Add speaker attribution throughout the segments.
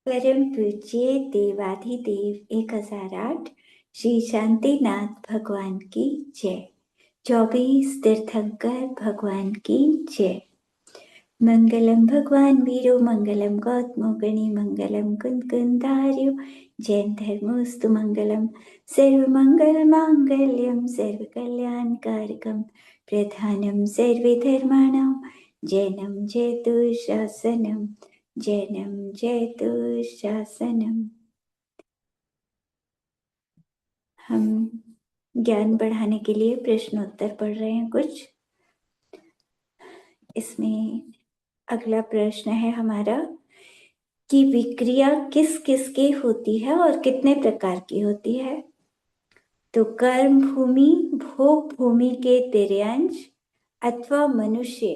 Speaker 1: परम पूज्य देवाधिदेव 1008 श्री शांतिनाथ भगवान की जय। 24 तीर्थंकर भगवान की जय। मंगलम भगवान वीरो मंगलम गौतमो गणी मंगलम कुंदकुंधार्यो जैन धर्मोस्तु मंगलम सर्वमंगल मांगल्यम सर्वकल्याणकारकम प्रधानम सर्वधर्माणां जैनम जयतु शासनम जैनम जयतु शासनम। हम ज्ञान बढ़ाने के लिए प्रश्नोत्तर पढ़ रहे हैं कुछ। इसमें अगला प्रश्न है हमारा कि विक्रिया किस किस की होती है और कितने प्रकार की होती है। तो कर्म भूमि भोग भूमि के तिर्यंश अथवा मनुष्य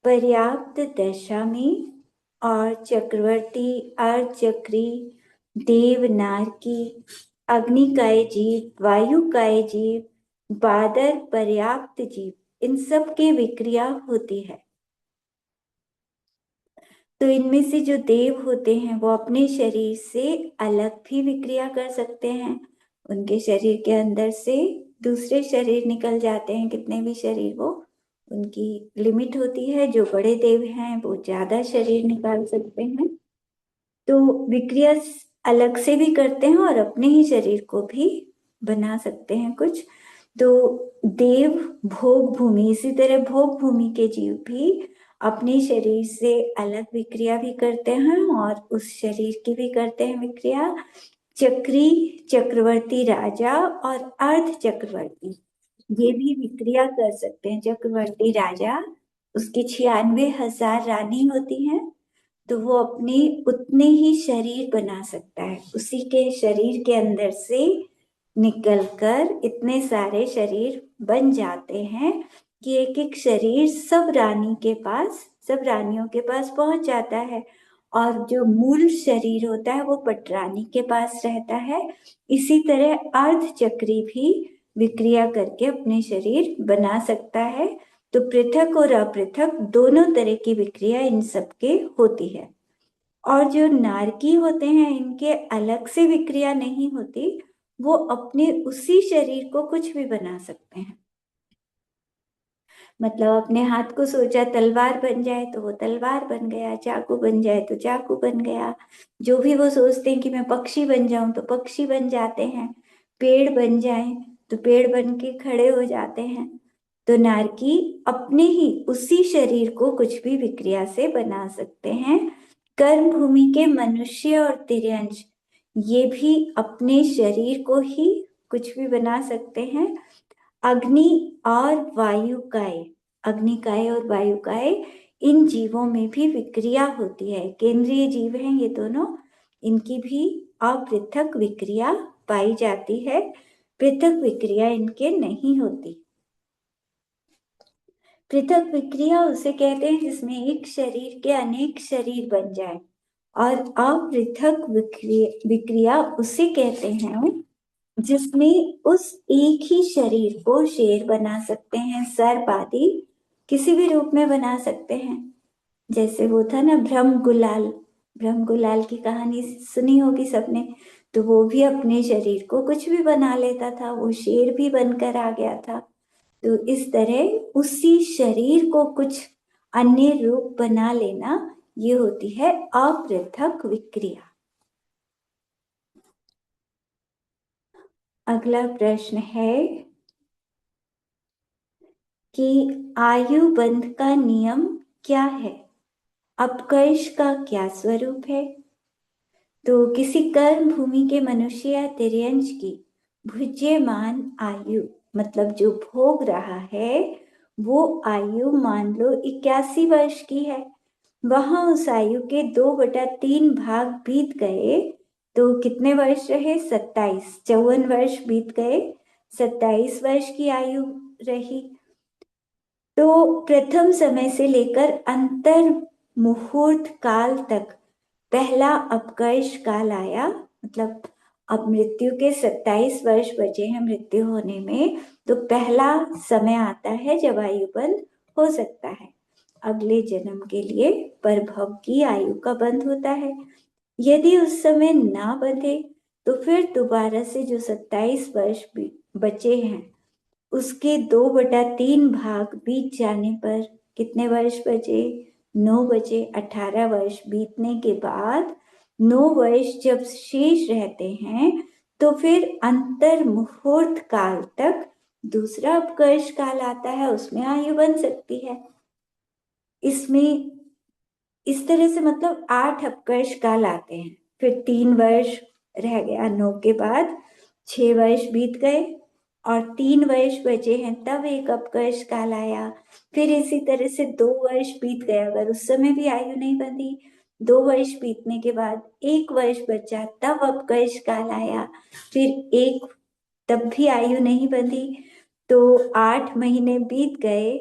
Speaker 1: पर्याप्त दशा में और चक्रवर्ती अर्धचक्री देव नारकी अग्निकाय जीव वायुकाय जीव बादर पर्याप्त जीव, इन सब की विक्रिया होती है। तो इनमें से जो देव होते हैं वो अपने शरीर से अलग भी विक्रिया कर सकते हैं। उनके शरीर के अंदर से दूसरे शरीर निकल जाते हैं, कितने भी शरीर वो, उनकी लिमिट होती है। जो बड़े देव हैं वो ज्यादा शरीर निकाल सकते हैं। तो विक्रिया अलग से भी करते हैं और अपने ही शरीर को भी बना सकते हैं कुछ। तो देव भोग भूमि, इसी तरह भोग भूमि के जीव भी अपने शरीर से अलग विक्रिया भी करते हैं और उस शरीर की भी करते हैं विक्रिया। चक्री चक्रवर्ती राजा और अर्ध चक्रवर्ती ये भी विक्रिया कर सकते हैं। चक्रवर्ती राजा, उसकी 96,000 रानी होती हैं, तो वो अपने उतने ही शरीर बना सकता है। उसी के शरीर के अंदर से निकलकर इतने सारे शरीर बन जाते हैं कि एक एक शरीर सब रानी के पास, सब रानियों के पास पहुंच जाता है। और जो मूल शरीर होता है वो पटरानी के पास रहता है। इसी तरह अर्धचक्री भी विक्रिया करके अपने शरीर बना सकता है। तो पृथक और अपृथक दोनों तरह की विक्रिया इन सबके होती है। और जो नारकी होते हैं इनके अलग से विक्रिया नहीं होती, वो अपने उसी शरीर को कुछ भी बना सकते हैं। मतलब अपने हाथ को सोचा तलवार बन जाए तो वो तलवार बन गया, चाकू बन जाए तो चाकू बन गया। जो भी वो सोचते हैं कि मैं पक्षी बन जाऊं तो पक्षी बन जाते हैं, पेड़ बन जाए तो पेड़ बन के खड़े हो जाते हैं। तो नारकी अपने ही उसी शरीर को कुछ भी विक्रिया से बना सकते हैं। कर्म भूमि के मनुष्य और तिर्यंश ये भी अपने शरीर को ही कुछ भी बना सकते हैं। अग्नि और वायुकाय, अग्निकाय और वायुकाय, इन जीवों में भी विक्रिया होती है। केंद्रीय जीव हैं ये दोनों, इनकी भी अपृथक विक्रिया पाई जाती है। पृथक विक्रिया इनके नहीं होती। पृथक विक्रिया उसे कहते हैं जिसमें एक शरीर के अनेक शरीर बन जाए। और अपृथक विक्रिया उसे कहते हैं जिसमें उस एक ही शरीर को शेर बना सकते हैं, सर्प आदि किसी भी रूप में बना सकते हैं। जैसे वो था ना ब्रह्म गुलाल, ब्रह्म गुलाल की कहानी सुनी होगी सबने। तो वो भी अपने शरीर को कुछ भी बना लेता था, वो शेर भी बनकर आ गया था। तो इस तरह उसी शरीर को कुछ अन्य रूप बना लेना, ये होती है अपृथक विक्रिया। अगला प्रश्न है कि आयु बंध का नियम क्या है, अपकर्ष का क्या स्वरूप है। तो किसी कर्म भूमि के मनुष्य या तिर्यंश की भुज्यमान आयु, मतलब जो भोग रहा है वो आयु मान लो 81 वर्ष की है। वहां उस आयु के 2/3 भाग बीत गए तो कितने वर्ष रहे, 27, 54 वर्ष बीत गए, 27 वर्ष की आयु रही। तो प्रथम समय से लेकर अंतर मुहूर्त काल तक पहला अपकर्ष काल आया। मतलब अब मृत्यु के 27 वर्ष बचे हैं मृत्यु होने में, तो पहला समय आता है जब आयु बंध हो सकता है। अगले जन्म के लिए परभव की आयु का बंध होता है। यदि उस समय ना बंधे तो फिर दोबारा से जो 27 वर्ष बचे हैं उसके 2/3 भाग बीत जाने पर कितने वर्ष बचे? 9 बचे। 18 वर्ष बीतने के बाद 9 वर्ष जब शेष रहते हैं तो फिर अंतर मुहूर्त काल तक दूसरा अपकर्ष काल आता है, उसमें आयु बन सकती है। इसमें इस तरह से मतलब 8 अपकर्ष काल आते हैं। फिर 3 वर्ष रह गया, 9 के बाद 6 वर्ष बीत गए और 3 वर्ष बचे हैं, तब एक अपकर्ष काल आया। फिर इसी तरह से 2 वर्ष बीत गए, अगर उस समय भी आयु नहीं बंधी, 2 वर्ष बीतने के बाद 1 वर्ष बचा, तब अपकर्ष काल आया। फिर एक, तब भी आयु नहीं बंधी, तो 8 महीने बीत गए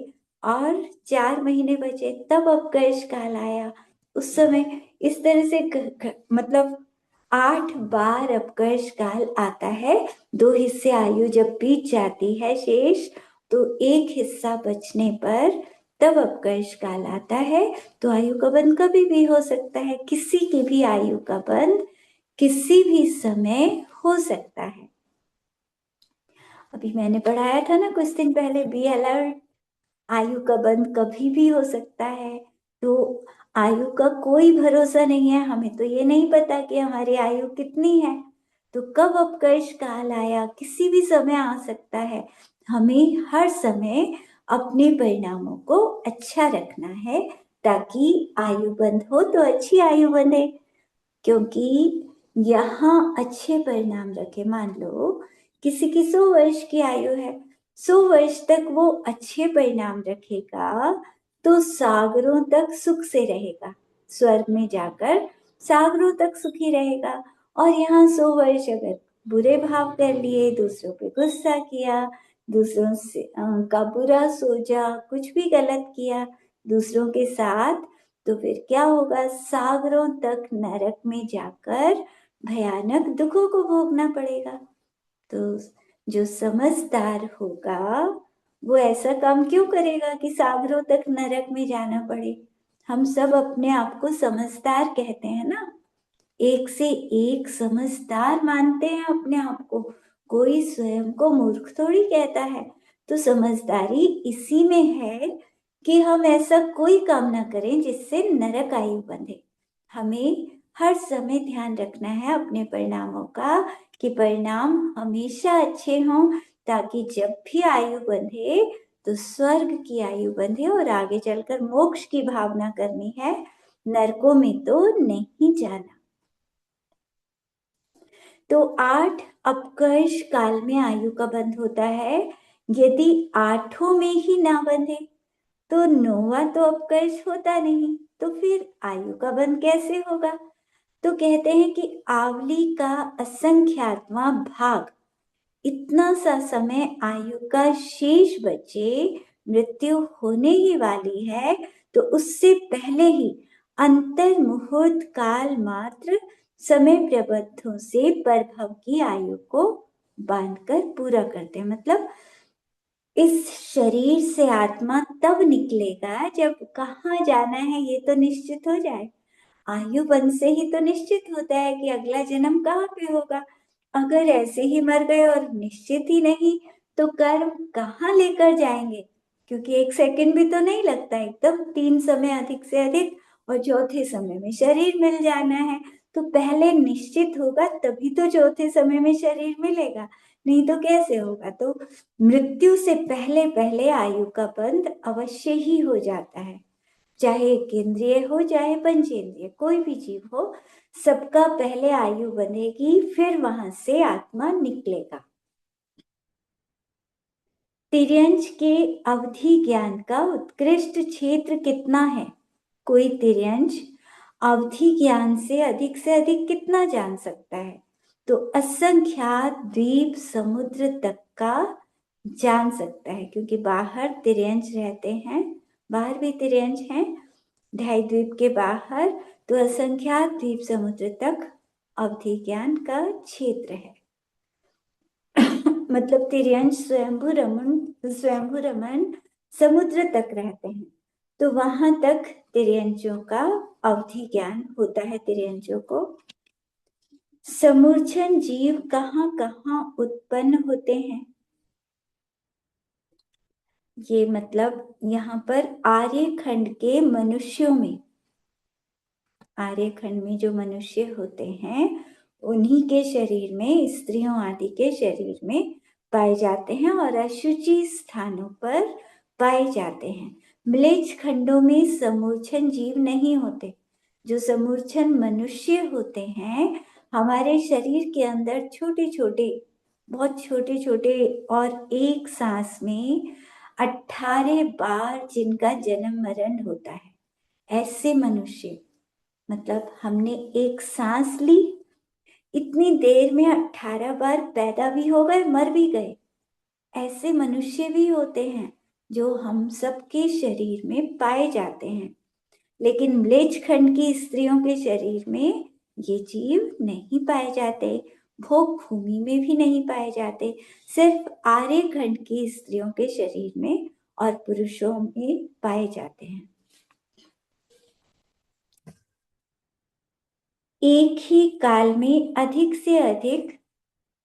Speaker 1: और 4 महीने बचे, तब अपकर्ष काल आया। उस समय इस तरह से मतलब 8 बार अपकर्ष काल आता है। 2 हिस्से आयु जब बीत जाती है शेष, तो एक हिस्सा बचने पर तब अपकर्ष काल आता है। तो आयु का बंध कभी भी हो सकता है, किसी की भी आयु का बंध किसी भी समय हो सकता है। अभी मैंने पढ़ाया था ना कुछ दिन पहले, बी अलर्ट, आयु का बंध कभी भी हो सकता है। तो आयु का कोई भरोसा नहीं है, हमें तो ये नहीं पता कि हमारी आयु कितनी है, तो कब अपकर्ष काल आया किसी भी समय आ सकता है। हमें हर समय अपने परिणामों को अच्छा रखना है ताकि आयु बंध हो तो अच्छी आयु बंधे। क्योंकि यहाँ अच्छे परिणाम रखे, मान लो किसी की 100 वर्ष की आयु है, 100 वर्ष तक वो अच्छे परिणाम रखेगा तो सागरों तक सुख से रहेगा, स्वर्ग में जाकर सागरों तक सुखी रहेगा। और यहाँ 100 वर्ष अगर बुरे भाव कर लिए, दूसरों पे गुस्सा किया, दूसरों से का बुरा सोचा, कुछ भी गलत किया दूसरों के साथ, तो फिर क्या होगा? सागरों तक नरक में जाकर भयानक दुखों को भोगना पड़ेगा। तो जो समझदार होगा वो ऐसा काम क्यों करेगा कि सागरों तक नरक में जाना पड़े? हम सब अपने आप को समझदार कहते हैं ना, एक से एक समझदार मानते हैं अपने आप को, कोई स्वयं को मूर्ख थोड़ी कहता है। तो समझदारी इसी में है कि हम ऐसा कोई काम ना करें जिससे नरक आयु बंधे। हमें हर समय ध्यान रखना है अपने परिणामों का कि परिणाम हमेशा अच्छे हों, ताकि जब भी आयु बंधे तो स्वर्ग की आयु बंधे और आगे चलकर मोक्ष की भावना करनी है, नरकों में तो नहीं जाना। तो 8 अपकर्ष काल में आयु का बंध होता है। यदि 8 में ही ना बंधे तो 9वां तो अपकर्ष होता नहीं, तो फिर आयु का बंध कैसे होगा? तो कहते हैं कि आवली का असंख्यातवां भाग, इतना सा समय आयु का शेष बचे, मृत्यु होने ही वाली है, तो उससे पहले ही अंतर मुहूर्त काल मात्र समय प्रबंधों से परभव की आयु को बांधकर पूरा करते हैं। मतलब इस शरीर से आत्मा तब निकलेगा जब कहाँ जाना है ये तो निश्चित हो जाए। आयु बंध से ही तो निश्चित होता है कि अगला जन्म कहाँ पे होगा। अगर ऐसे ही मर गए और निश्चित ही नहीं, तो कर्म कहाँ लेकर जाएंगे? क्योंकि 1 सेकंड भी तो नहीं लगता, एकदम 3 समय अधिक से अधिक, और चौथे समय में शरीर मिल जाना है। तो पहले निश्चित होगा तभी तो चौथे समय में शरीर मिलेगा, नहीं तो कैसे होगा? तो मृत्यु से पहले पहले आयु का बंध अवश्य ही हो जाता है, चाहे केंद्रीय हो चाहे पंचेंद्रिय, कोई भी जीव हो, सबका पहले आयु बंधेगी, फिर वहां से आत्मा निकलेगा। तिर्यंच के अवधि ज्ञान का उत्कृष्ट क्षेत्र कितना है? कोई तिर्यंच अवधि ज्ञान से अधिक कितना जान सकता है? तो असंख्यात द्वीप समुद्र तक का जान सकता है, क्योंकि बाहर तिर्यंच रहते हैं, बाहर भी तिर्यंच हैं, 2.5 द्वीप के बाहर, तो असंख्यात द्वीप समुद्र तक अवधि ज्ञान का क्षेत्र है। मतलब तिर्यंच स्वयंभू रमन समुद्र तक रहते हैं, तो वहां तक तिर्यंचों का अवधि ज्ञान होता है तिर्यंचों को। समूर्छन जीव कहाँ कहाँ उत्पन्न होते हैं? ये मतलब यहाँ पर आर्यखंड के मनुष्यों में, आर्यखंड में जो मनुष्य होते हैं उन्हीं के शरीर में, स्त्रियों आदि के शरीर में पाए जाते हैं और अशुचि स्थानों पर पाए जाते हैं। म्लेच्छ खंडों में समूर्छन जीव नहीं होते। जो समूर्छन मनुष्य होते हैं हमारे शरीर के अंदर छोटे छोटे, बहुत छोटे छोटे, और एक सांस में 18 बार जिनका जन्म मरण होता है, ऐसे मनुष्य, मतलब हमने एक सांस ली, इतनी देर में 18 बार पैदा भी हो गए, मर भी गए, ऐसे मनुष्य भी होते हैं जो हम सबके शरीर में पाए जाते हैं। लेकिन म्लेच्छ खंड की स्त्रियों के शरीर में ये जीव नहीं पाए जाते, भोग भूमि में भी नहीं पाए जाते, सिर्फ आर्य खंड की स्त्रियों के शरीर में और पुरुषों में पाए जाते हैं। एक ही काल में अधिक से अधिक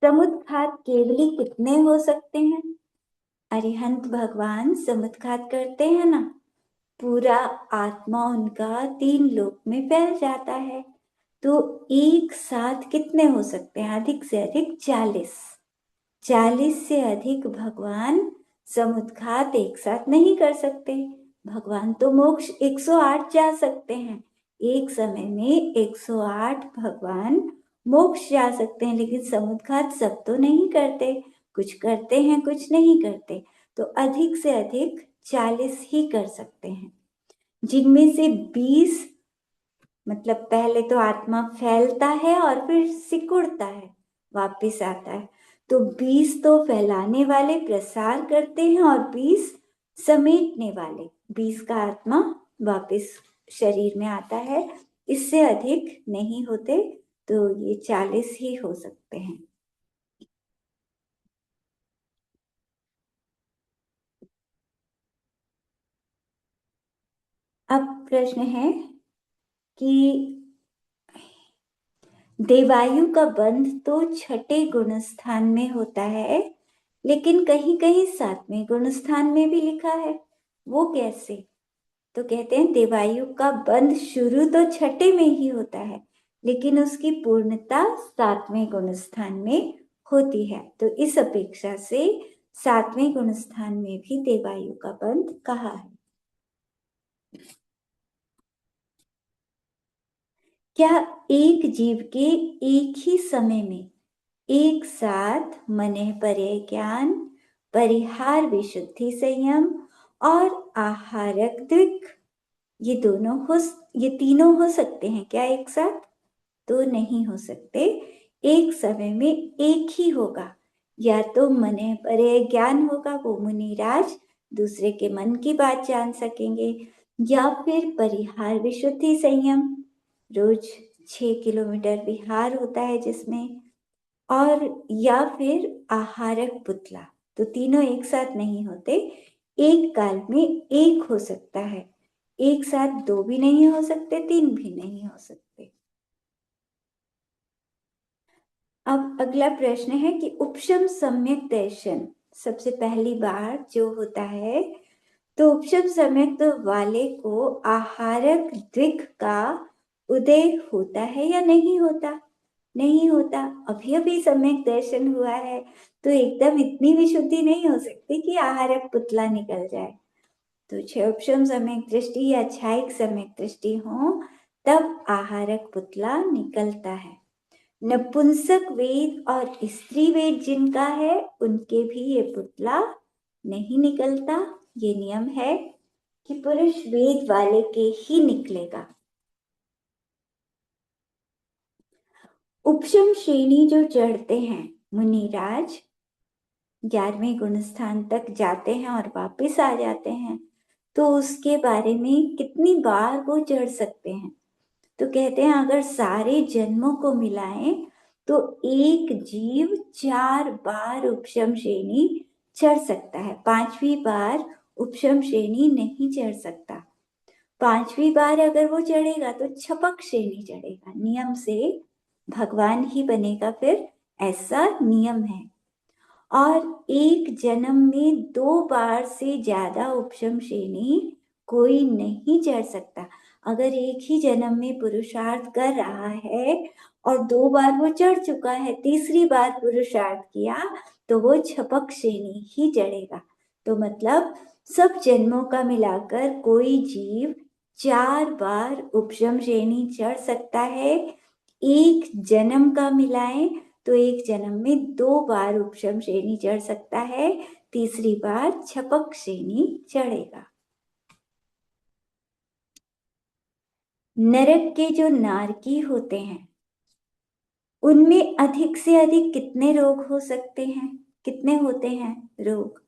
Speaker 1: समुद्घात केवली कितने हो सकते हैं? अरिहंत भगवान समुद्घात करते हैं ना, पूरा आत्मा उनका 3 लोक में फैल जाता है। तो एक साथ कितने हो सकते हैं? अधिक से अधिक 40। 40 से अधिक भगवान समुद्घात एक साथ नहीं कर सकते। भगवान तो मोक्ष 108 जा सकते हैं, एक समय में 108 भगवान मोक्ष जा सकते हैं, लेकिन समुद्घात सब तो नहीं करते, कुछ करते हैं कुछ नहीं करते। तो अधिक से अधिक 40 ही कर सकते हैं, जिनमें से 20, मतलब पहले तो आत्मा फैलता है और फिर सिकुड़ता है, वापिस आता है। तो 20 तो फैलाने वाले प्रसार करते हैं और 20 समेटने वाले, 20 का आत्मा वापिस शरीर में आता है, इससे अधिक नहीं होते। तो ये 40 ही हो सकते हैं। अब प्रश्न है कि देवायु का बंध तो छठे गुणस्थान में होता है, लेकिन कहीं कहीं 7वें गुणस्थान में भी लिखा है, वो कैसे? तो कहते हैं देवायु का बंध शुरू तो छठे में ही होता है, लेकिन उसकी पूर्णता 7वें गुणस्थान में होती है। तो इस अपेक्षा से 7वें गुणस्थान में भी देवायु का बंध कहा है। क्या एक जीव के एक ही समय में एक साथ मने परे ज्ञान, परिहार विशुद्धि संयम और आहारक द्विक, ये तीनों हो सकते हैं क्या एक साथ? तो नहीं हो सकते। एक समय में एक ही होगा, या तो मने परे ज्ञान होगा, वो मुनिराज दूसरे के मन की बात जान सकेंगे, या फिर परिहार विशुद्धि संयम, रोज 6 किलोमीटर विहार होता है जिसमें, और या फिर आहारक पुतला। तो तीनों एक साथ नहीं होते, एक काल में एक हो सकता है, एक साथ 2 भी नहीं हो सकते, 3 भी नहीं हो सकते। अब अगला प्रश्न है कि उपशम सम्यक दर्शन सबसे पहली बार जो होता है, तो उपशम सम्यक वाले को आहारक द्विग का उदय होता है या नहीं होता? नहीं होता। अभी अभी सम्यक दर्शन हुआ है, तो एकदम इतनी विशुद्धि नहीं हो सकती कि आहारक पुतला निकल जाए। तो क्षयोपशम सम्यक दृष्टि या छायिक सम्यक दृष्टि हो तब आहारक पुतला निकलता है। नपुंसक वेद और स्त्री वेद जिनका है उनके भी ये पुतला नहीं निकलता। ये नियम है कि पुरुष वेद वाले के ही निकलेगा। उपशम श्रेणी जो चढ़ते हैं मुनिराज, 11वें गुणस्थान तक जाते हैं और वापस आ जाते हैं, तो उसके बारे में कितनी बार वो चढ़ सकते हैं? तो कहते हैं अगर सारे जन्मों को मिलाएं तो एक जीव 4 बार उपशम श्रेणी चढ़ सकता है, 5वीं बार उपशम श्रेणी नहीं चढ़ सकता। 5वीं बार अगर वो चढ़ेगा तो छपक से नहीं चढ़ेगा, नियम से भगवान ही बनेगा फिर, ऐसा नियम है। और एक जन्म में 2 बार से ज्यादा उपशम श्रेणी कोई नहीं चढ़ सकता। अगर एक ही जन्म में पुरुषार्थ कर रहा है और 2 बार वो चढ़ चुका है, तीसरी बार पुरुषार्थ किया तो वो छपक श्रेणी ही चढ़ेगा। तो मतलब सब जन्मों का मिलाकर कोई जीव 4 बार उपशम श्रेणी चढ़ सकता है। एक जन्म का मिलाएं तो एक जन्म में 2 बार उपशम श्रेणी चढ़ सकता है, तीसरी बार छपक श्रेणी चढ़ेगा। नरक के जो नारकी होते हैं उनमें अधिक से अधिक कितने रोग हो सकते हैं, कितने होते हैं रोग?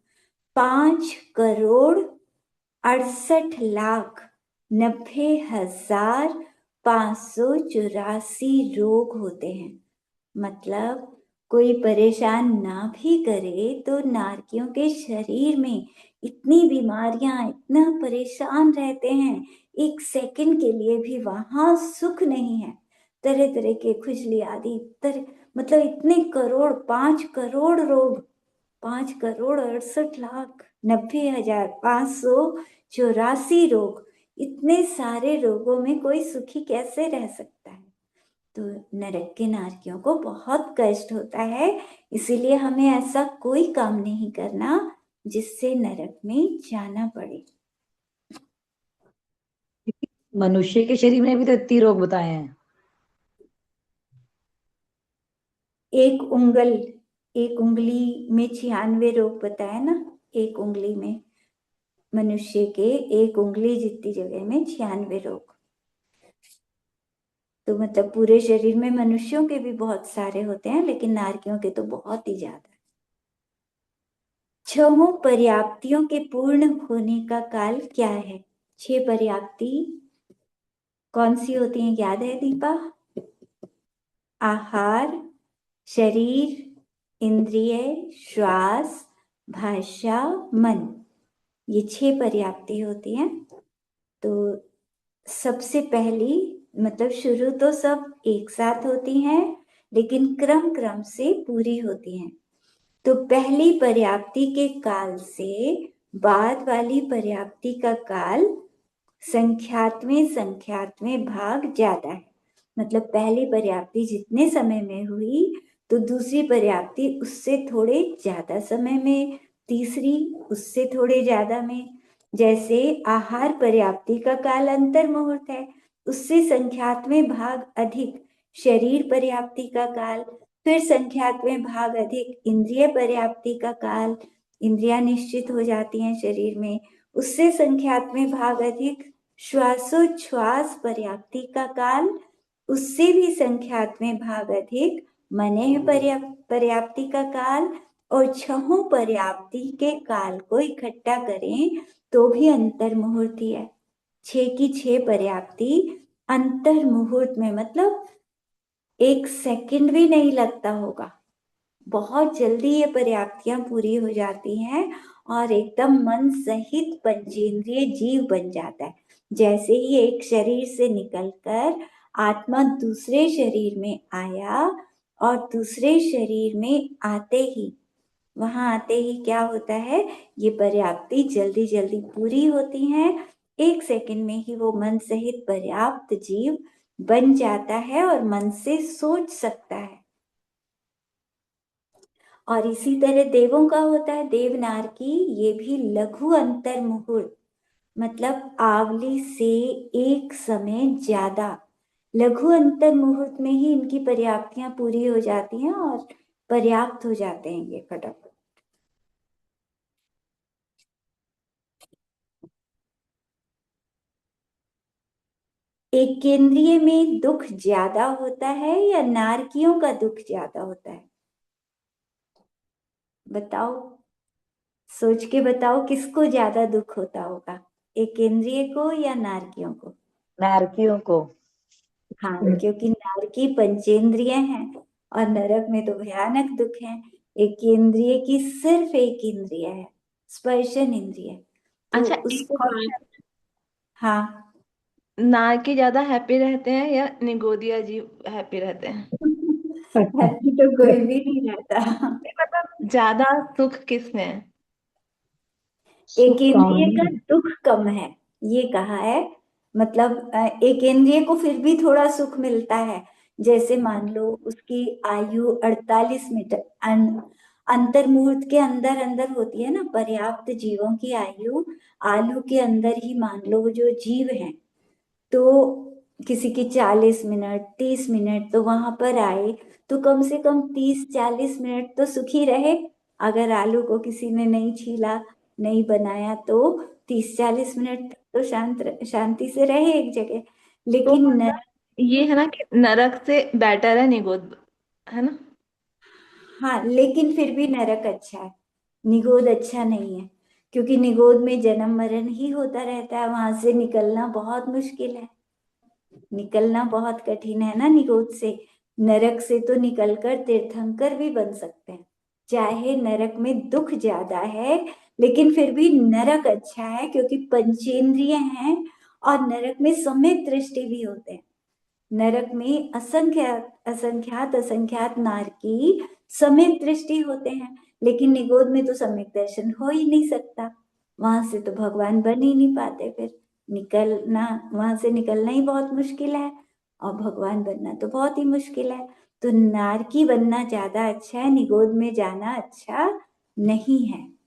Speaker 1: 5,68,90,584 रोग होते हैं। मतलब कोई परेशान ना भी करे तो नारकियों के शरीर में इतनी बीमारियां, इतना परेशान रहते हैं, एक सेकंड के लिए भी वहां सुख नहीं है। तरह तरह के खुजली आदि तरह, मतलब इतने करोड़, 5 करोड़ रोग, 5,68,90,584 रोग, इतने सारे रोगों में कोई सुखी कैसे रह सकता है? तो नरक के नारकियों को बहुत कष्ट होता है, इसीलिए हमें ऐसा कोई काम नहीं करना जिससे नरक में जाना पड़े।
Speaker 2: मनुष्य के शरीर में भी तो इतने रोग बताए हैं।
Speaker 1: एक उंगल, एक उंगली में 96 रोग बताए ना, एक उंगली में, मनुष्य के एक उंगली जितनी जगह में 96 रोग। तो मतलब पूरे शरीर में मनुष्यों के भी बहुत सारे होते हैं, लेकिन नारकियों के तो बहुत ही ज्यादा। छहों पर्याप्तियों के पूर्ण होने का काल क्या है? 6 पर्याप्ति कौन सी होती हैं, याद है दीपा? आहार, शरीर, इंद्रिय, श्वास, भाषा, मन, ये 6 पर्याप्ति होती हैं। तो सबसे पहली, मतलब शुरू तो सब एक साथ होती हैं लेकिन क्रम क्रम से पूरी होती हैं। तो पहली पर्याप्ति के काल से बाद वाली पर्याप्ति का काल संख्यात्मक भाग ज्यादा है। मतलब पहली पर्याप्ति जितने समय में हुई तो दूसरी पर्याप्ति उससे थोड़े ज्यादा समय में, तीसरी उससे थोड़े ज्यादा में। जैसे आहार पर्याप्ति का काल अंतर मुहूर्त है, उससे संख्यात्मक भाग अधिक। शरीर पर्याप्ति का काल, फिर संख्यात्मक भाग अधिक इंद्रिय पर्याप्ति का काल, इंद्रियां निश्चित हो जाती हैं शरीर में, उससे संख्यात्मक भाग अधिक। श्वासोच्छ्वास पर्याप्ति का काल, उससे भी संख्यात्मक भाग अधिक। मनेह पर्याप्ति का काल और छहों पर्याप्ति के काल को इकट्ठा करें तो भी अंतर मुहूर्त ही है। 6 की 6 पर्याप्ति अंतर मुहूर्त में, मतलब एक सेकंड भी नहीं लगता होगा, बहुत जल्दी ये पर्याप्तियां पूरी हो जाती हैं और एकदम मन सहित पंचेंद्रिय जीव बन जाता है। जैसे ही एक शरीर से निकलकर आत्मा दूसरे शरीर में आया और दूसरे शरीर में आते ही, वहां आते ही क्या होता है, ये पर्याप्ति जल्दी जल्दी पूरी होती हैं। एक सेकंड में ही वो मन सहित पर्याप्त जीव बन जाता है और मन से सोच सकता है। और इसी तरह देवों का होता है, देवनारकी, ये भी लघु अंतर मुहूर्त, मतलब आवली से एक समय ज्यादा, लघु अंतर मुहूर्त में ही इनकी पर्याप्तियां पूरी हो जाती हैं और पर्याप्त हो जाते हैं ये फटाफट। एक केंद्रीय में दुख ज्यादा होता है या नारकियों का दुख ज्यादा होता है? बताओ, सोच के बताओ किसको ज्यादा दुख होता होगा, एक केंद्रीय को या नारकियों को?
Speaker 2: नारकियों को।
Speaker 1: हाँ, क्योंकि नारकी पंचेंद्रिय हैं और नरक में तो भयानक दुख है। एक इंद्रिय की सिर्फ एक इंद्रिय है, स्पर्शन इंद्रिय, तो
Speaker 2: अच्छा, एक
Speaker 1: उसको,
Speaker 2: बात।
Speaker 1: हाँ,
Speaker 3: नारकी ज्यादा हैप्पी रहते हैं या निगोदिया जी हैप्पी रहते हैं?
Speaker 1: हैप्पी तो कोई भी नहीं रहता।
Speaker 3: मतलब ज्यादा सुख किसमें है?
Speaker 1: एक
Speaker 2: सुख काम
Speaker 1: इंद्रिय का
Speaker 2: में।
Speaker 1: दुख कम है, ये कहा है। मतलब एक इंद्रिय को फिर भी थोड़ा सुख मिलता है। जैसे मान लो उसकी आयु 48 मिनट अंतर मुहूर्त के अंदर अंदर होती है ना, पर्याप्त जीवों की आयु आलू के अंदर ही मान लो वो जो जीव है, तो किसी की 40 मिनट 30 मिनट तो वहां पर आए, तो कम से कम 30 40 मिनट तो सुखी रहे। अगर आलू को किसी ने नहीं छीला, नहीं बनाया, तो 30 40 मिनट तो शांति से रहे एक जगह।
Speaker 3: तो
Speaker 1: लेकिन
Speaker 3: मतलब ये है ना कि नरक से बेटर है निगोद, है ना?
Speaker 1: हाँ, लेकिन फिर भी नरक अच्छा है, निगोद अच्छा नहीं है। क्योंकि निगोद में जन्म मरण ही होता रहता है, वहां से निकलना बहुत मुश्किल है, निकलना बहुत कठिन है ना निगोद से। नरक से तो निकलकर तीर्थंकर भी बन सकते हैं। चाहे नरक में दुख ज्यादा है, लेकिन फिर भी नरक अच्छा है, क्योंकि पंचेंद्रिय हैं और नरक में सम्यक दृष्टि भी होते हैं। नरक में असंख्यात असंख्यात असंख्यात नारकी सम्यक दृष्टि होते हैं। लेकिन निगोद में तो सम्यक दर्शन हो ही नहीं सकता, वहां से तो भगवान बन ही नहीं पाते। फिर निकलना, वहां से निकलना ही बहुत मुश्किल है, और भगवान बनना तो बहुत ही मुश्किल है। तो नारकी बनना ज्यादा अच्छा है, निगोद में जाना अच्छा नहीं है।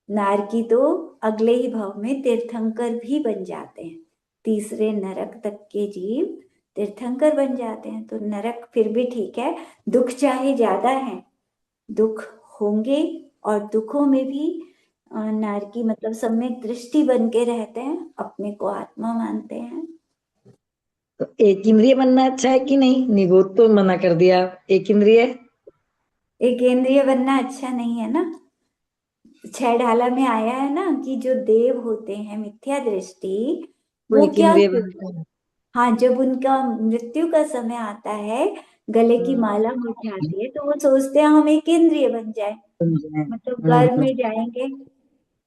Speaker 1: नारकी तो अगले ही भाव में तीर्थंकर भी बन जाते हैं, तीसरे नरक तक के जीव तीर्थंकर बन जाते हैं। तो नरक फिर भी ठीक है, दुख चाहे ज्यादा है, दुख होंगे, और दुखों में भी नारकी मतलब सम्यक दृष्टि बन के रहते हैं, अपने को आत्मा मानते हैं।
Speaker 2: तो एक इंद्रिय बनना अच्छा है कि नहीं? निगोद तो मना कर दिया। एक इंद्रिय।
Speaker 1: एक इंद्रिय बनना अच्छा नहीं है ना। छह ढाला में आया है ना कि जो देव होते हैं मिथ्या दृष्टि,
Speaker 2: वो
Speaker 1: वो
Speaker 2: एक
Speaker 1: क्या
Speaker 2: इंद्रिय
Speaker 1: सोचते
Speaker 2: बनता
Speaker 1: हैं? हाँ, जब उनका मृत्यु का समय आता है, गले की
Speaker 2: है।
Speaker 1: माला मुरझाती है, तो वो सोचते हैं हम एक इंद्रिय बन जाए।
Speaker 2: समझे।
Speaker 1: मतलब घर
Speaker 2: हम्म।
Speaker 1: में जाएंगे,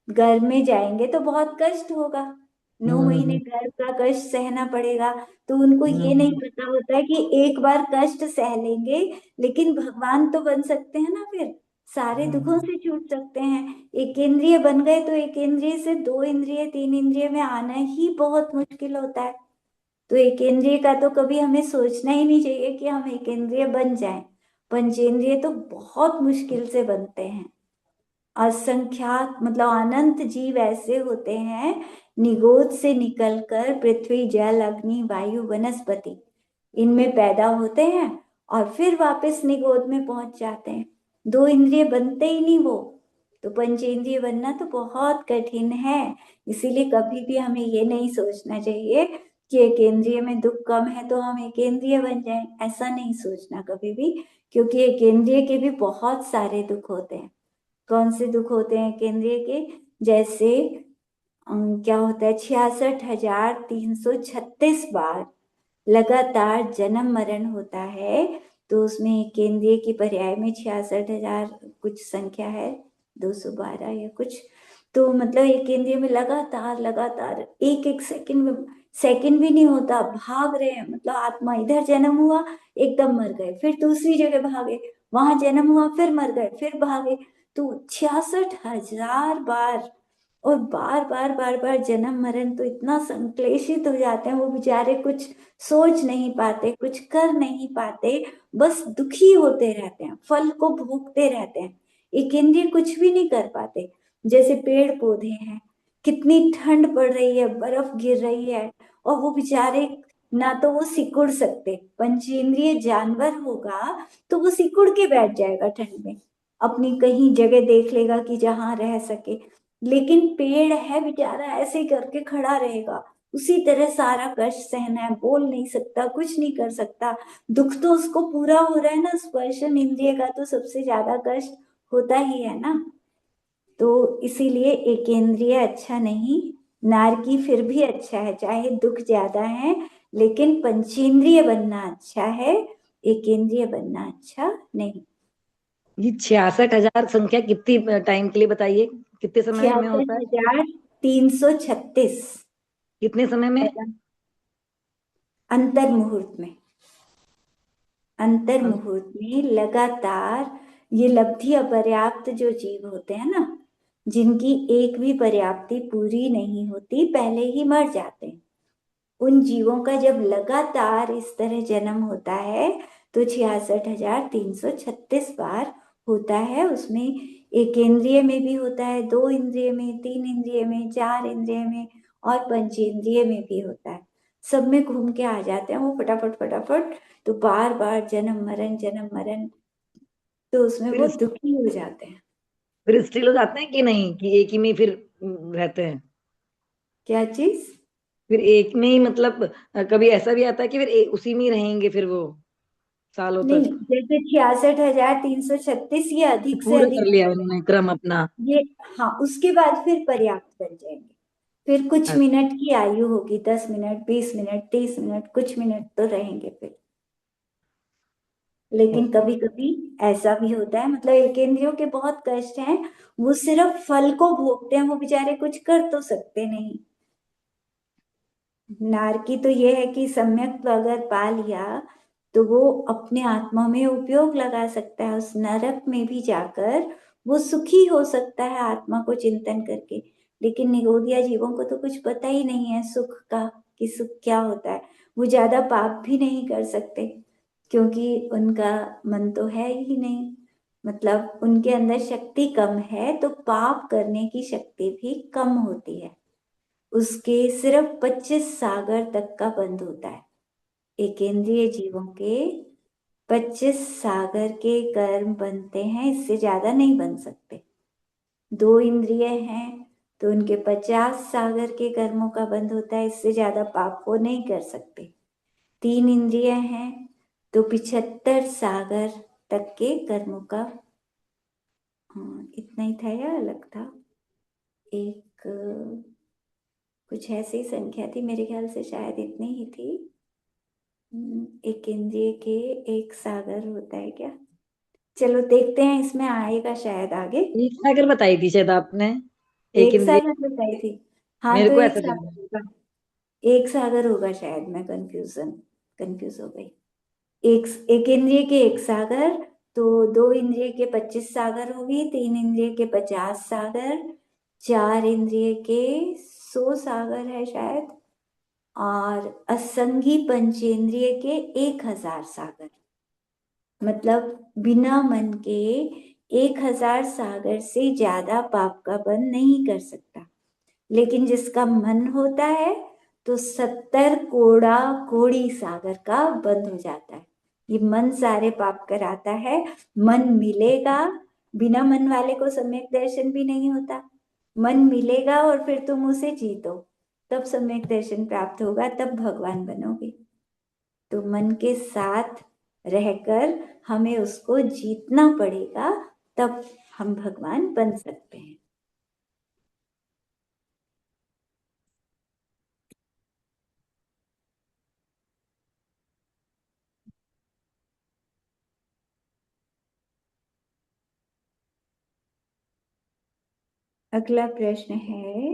Speaker 1: घर में जाएंगे तो बहुत कष्ट होगा, 9 महीने
Speaker 2: हम्म।
Speaker 1: घर का कष्ट सहना पड़ेगा। तो उनको ये नहीं
Speaker 2: हम्म।
Speaker 1: पता होता है कि एक बार कष्ट सह लेंगे, लेकिन भगवान तो बन सकते हैं ना, फिर सारे दुखों
Speaker 2: हम्म।
Speaker 1: से छूट सकते हैं। एक इंद्रिय बन गए तो एक इंद्रिय से दो इंद्रिय तीन इंद्रिय में आना ही बहुत मुश्किल होता है। तो एक इंद्रिय का तो कभी हमें सोचना ही नहीं चाहिए कि हम एक इंद्रिय बन जाएं। पंचेंद्रिय तो बहुत मुश्किल से बनते हैं। असंख्यात मतलब अनंत जीव ऐसे होते हैं, निगोद से निकलकर पृथ्वी जल अग्नि वायु वनस्पति इनमें पैदा होते हैं, और फिर वापस निगोद में पहुंच जाते हैं। दो इंद्रिय बनते ही नहीं वो। तो पंचेंद्रिय बनना तो बहुत कठिन है। इसीलिए कभी भी हमें ये नहीं सोचना चाहिए कि एक इंद्रिय में दुख कम है तो हम एक इंद्रिय बन जाएं, ऐसा नहीं सोचना कभी भी। क्योंकि एक इंद्रिय के भी बहुत सारे दुख होते हैं। कौन से दुख होते हैं केंद्रीय के? जैसे क्या होता है, 66,336 बार लगातार जन्म मरण होता है। तो उसमें केंद्रीय की पर्याय में 66,000 कुछ संख्या है, 212 या कुछ। तो मतलब एक केंद्रीय में लगातार लगातार एक एक सेकंड में, सेकंड भी नहीं होता, भाग रहे हैं। मतलब आत्मा इधर जन्म हुआ, एकदम मर गए, फिर दूसरी जगह भागे, वहां जन्म हुआ, फिर मर गए, फिर भागे। तो 66,000 बार, और बार बार बार बार जन्म मरण, तो इतना संक्लेशित हो जाते हैं वो बेचारे, कुछ सोच नहीं पाते, कुछ कर नहीं पाते, बस दुखी होते रहते हैं, फल को भोगते रहते हैं। एक इंद्रिय कुछ भी नहीं कर पाते। जैसे पेड़ पौधे हैं, कितनी ठंड पड़ रही है, बर्फ गिर रही है, और वो बेचारे ना तो वो सिकुड़ सकते। पंचेंद्रिय जानवर होगा तो वो सिकुड़ के बैठ जाएगा ठंड में, अपनी कहीं जगह देख लेगा कि जहां रह सके। लेकिन पेड़ है बेचारा, ऐसे ही करके खड़ा रहेगा, उसी तरह सारा कष्ट सहना है, बोल नहीं सकता, कुछ नहीं कर सकता। दुख तो उसको पूरा हो रहा है ना, स्पर्शन इंद्रिय का तो सबसे ज्यादा कष्ट होता ही है ना। तो इसीलिए एक इंद्रिय अच्छा नहीं। नारकी फिर भी अच्छा है, चाहे दुख ज्यादा है, लेकिन पंचेंद्रिय बनना अच्छा है, एक इंद्रिय बनना अच्छा नहीं।
Speaker 2: ये 66,000 संख्या कितनी टाइम के लिए बताइए? कितने समय में
Speaker 1: छियासठ
Speaker 2: होता है?
Speaker 1: हजार तीन सौ छत्तीस
Speaker 2: कितने समय में?
Speaker 1: अंतर मुहूर्त में, अंतर मुहूर्त में लगातार ये लब्धि अपर्याप्त जो जीव होते हैं ना, जिनकी एक भी पर्याप्ति पूरी नहीं होती, पहले ही मर जाते हैं, उन जीवों का जब लगातार इस तरह जन्म होता है तो 66,336 बार होता है। उसमें एक इंद्रिय में भी होता है, 2 इंद्रिय में, 3 इंद्रिय में, 4 इंद्रिय में और पंचेंद्रिय में भी होता है। सब में घूम के आ जाते हैं वो फटाफट फटाफट। तो बार बार जन्म मरण जन्म मरण, तो उसमें वो
Speaker 2: फिर
Speaker 1: दुखी हो जाते हैं।
Speaker 2: फिर स्टिल हो जाते हैं कि नहीं, कि एक ही में फिर रहते हैं?
Speaker 1: क्या चीज?
Speaker 2: फिर एक में ही मतलब कभी ऐसा भी आता है कि फिर उसी में ही रहेंगे फिर वो सालों
Speaker 1: नहीं,
Speaker 2: तक?
Speaker 1: जैसे 66,336 ये अधिक से
Speaker 2: पूरा कर
Speaker 1: अधिक,
Speaker 2: लिया उन्होंने क्रम अपना?
Speaker 1: ये, हाँ, उसके बाद फिर पर्याप्त बन जाएंगे। फिर कुछ
Speaker 2: अच्छा।
Speaker 1: मिनट की आयु होगी, 10 मिनट, 20 मिनट, 30 मिनट, कुछ मिनट तो रहेंगे फिर। लेकिन
Speaker 2: ओके।
Speaker 1: कभी कभी ऐसा भी होता है, मतलब एकेंद्रियों के बहुत कष्ट हैं, वो सिर्फ फल को भोगते हैं, वो बेचारे कुछ कर तो सकते नहीं। नारकी तो ये है कि सम्यक अगर पा लिया तो वो अपने आत्मा में उपयोग लगा सकता है, उस नरक में भी जाकर वो सुखी हो सकता है आत्मा को चिंतन करके। लेकिन निगोदिया जीवों को तो कुछ पता ही नहीं है सुख का, कि सुख क्या होता है। वो ज्यादा पाप भी नहीं कर सकते क्योंकि उनका मन तो है ही नहीं, मतलब उनके अंदर शक्ति कम है, तो पाप करने की शक्ति भी कम होती है। उसके सिर्फ 25 सागर तक का बंध होता है। एकेंद्रिय जीवों के 25 सागर के कर्म बनते हैं, इससे ज्यादा नहीं बन सकते। 2 इंद्रिय हैं तो उनके 50 सागर के कर्मों का बंध होता है, इससे ज्यादा पाप वो नहीं कर सकते। 3 इंद्रिय हैं तो 75 सागर तक के कर्मों का। हाँ, इतना ही था या अलग था? एक कुछ ऐसी संख्या थी, मेरे ख्याल से शायद इतनी ही थी। एक इंद्रिय के एक सागर होता है क्या? चलो देखते हैं, इसमें आएगा शायद आगे।
Speaker 2: एक सागर बताई थी शायद आपने, एक
Speaker 1: एक
Speaker 2: इंद्रिय।
Speaker 1: सागर बताई थी। हाँ,
Speaker 2: मेरे
Speaker 1: तो
Speaker 2: को
Speaker 1: एक
Speaker 2: ऐसा लगा।
Speaker 1: सागर होगा। एक सागर होगा शायद, मैं कंफ्यूज हो गई। एक एक इंद्रिय के एक सागर, तो 2 इंद्रिय के 25 सागर होगी, 3 इंद्रिय के 50 सागर, 4 इंद्रिय के 100 सागर है शायद, और असंगी पंचेंद्रिय के 1,000 सागर। मतलब बिना मन के 1,000 सागर से ज्यादा पाप का बंध नहीं कर सकता। लेकिन जिसका मन होता है तो 70 कोड़ा कोड़ी सागर का बंद हो जाता है। ये मन सारे पाप कराता है। मन मिलेगा, बिना मन वाले को सम्यक दर्शन भी नहीं होता। मन मिलेगा और फिर तुम उसे जीतो, तब सम्यक दर्शन प्राप्त होगा, तब भगवान बनोगे। तो मन के साथ रहकर हमें उसको जीतना पड़ेगा, तब हम भगवान बन सकते हैं। अगला प्रश्न है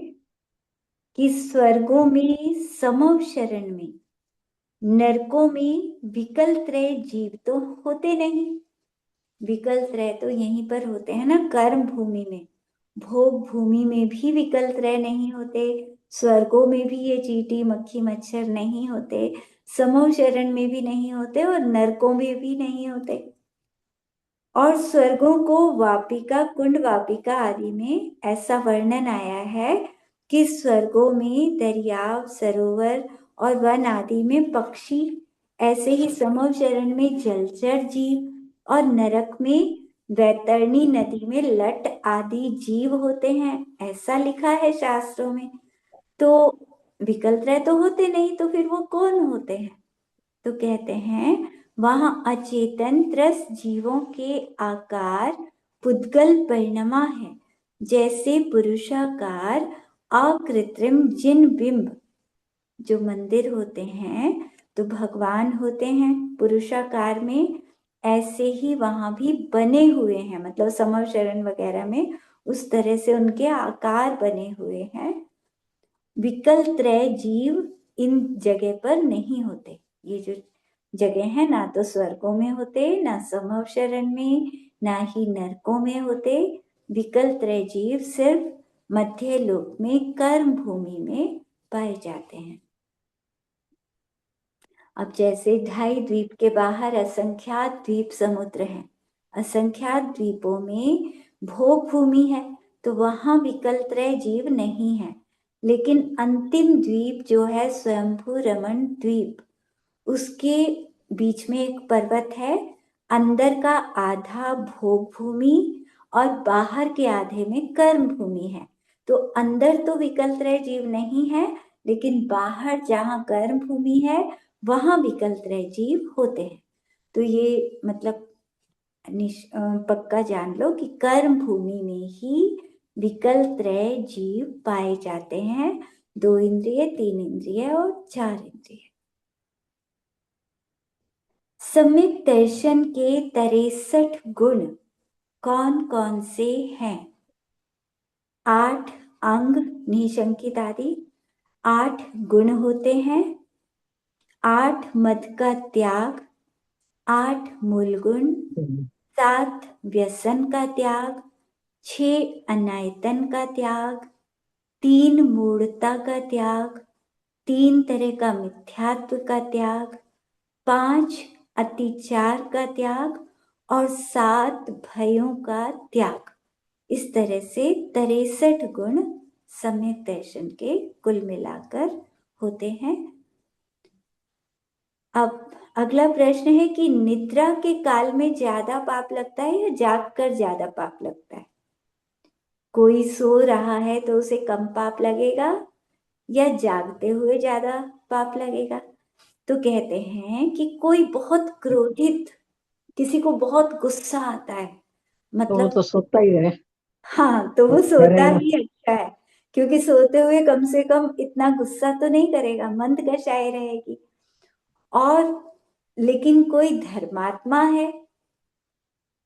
Speaker 1: कि स्वर्गों में समव शरण में, नरकों में विकल त्रय जीव तो होते नहीं। विकल त्रय तो यहीं पर होते हैं ना, कर्म भूमि में। भोग भूमि में भी विकल त्रय नहीं होते, स्वर्गों में भी ये चींटी मक्खी मच्छर नहीं होते, समव शरण में भी नहीं होते और नरकों में भी नहीं होते। और स्वर्गों को वापिका कुंड वापिका आदि में ऐसा वर्णन आया है कि स्वर्गों में दरिया सरोवर और वन आदि में पक्षी, ऐसे ही समव शरण में जलचर जीव और नरक में वैतरणी नदी में लट आदि जीव होते हैं, ऐसा लिखा है शास्त्रों में। तो विकल्प रह तो होते नहीं, तो फिर वो कौन होते हैं? तो कहते हैं वहां अचेतन त्रस जीवों के आकार पुद्गल परिणमा है, जैसे पुरुषाकार अकृत्रिम जिन बिंब। जो मंदिर होते हैं तो भगवान होते हैं पुरुषाकार में, ऐसे ही वहां भी बने हुए हैं, मतलब समव शरण वगैरह में उस तरह से उनके आकार बने हुए हैं। विकल त्रय जीव इन जगह पर नहीं होते। ये जो जगह है ना तो स्वर्गों में होते, ना समव शरण में, ना ही नरकों में होते। विकल त्रय जीव सिर्फ मध्य लोक में कर्म भूमि में पाए जाते हैं। अब जैसे 2.5 द्वीप के बाहर असंख्यात द्वीप समुद्र हैं, असंख्यात द्वीपों में भोग भूमि है, तो वहां विकल त्रय जीव नहीं है। लेकिन अंतिम द्वीप जो है स्वयंभू रमण द्वीप, उसके बीच में एक पर्वत है, अंदर का आधा भोग भूमि और बाहर के आधे में कर्म भूमि है। तो अंदर तो विकल त्रय जीव नहीं है, लेकिन बाहर जहाँ कर्म भूमि है वहां विकल त्रय जीव होते हैं। तो ये मतलब पक्का जान लो कि कर्म भूमि में ही विकल त्रय जीव पाए जाते हैं। 2 इंद्रिय, 3 इंद्रिय और 4 इंद्रिय। सम्यक दर्शन के 63 गुण कौन कौन से हैं? 8 अंग निशंकित आदि, 8 गुण होते हैं, 8 मद का त्याग, 8 मूल गुण, 7 व्यसन का त्याग, 6 अनायतन का त्याग, 3 मूढ़ता का त्याग, 3 तरह का मिथ्यात्व का त्याग, 5 अतिचार का त्याग और 7 भयों का त्याग। इस तरह से 63 गुण सम्यक दर्शन के कुल मिलाकर होते हैं। अब अगला प्रश्न है कि निद्रा के काल में ज्यादा पाप लगता है या जाग कर ज्यादा पाप लगता है? कोई सो रहा है तो उसे कम पाप लगेगा या जागते हुए ज्यादा पाप लगेगा? तो कहते हैं कि कोई बहुत क्रोधित, किसी को बहुत गुस्सा आता है,
Speaker 2: तो वो
Speaker 1: मतलब
Speaker 2: तो सोता ही रहे,
Speaker 1: हाँ, तो वो सोता
Speaker 2: करेगा।
Speaker 1: ही अच्छा है, क्योंकि सोते हुए कम से कम इतना गुस्सा तो नहीं करेगा, मंद गशाई रहेगी। और लेकिन कोई धर्मात्मा है,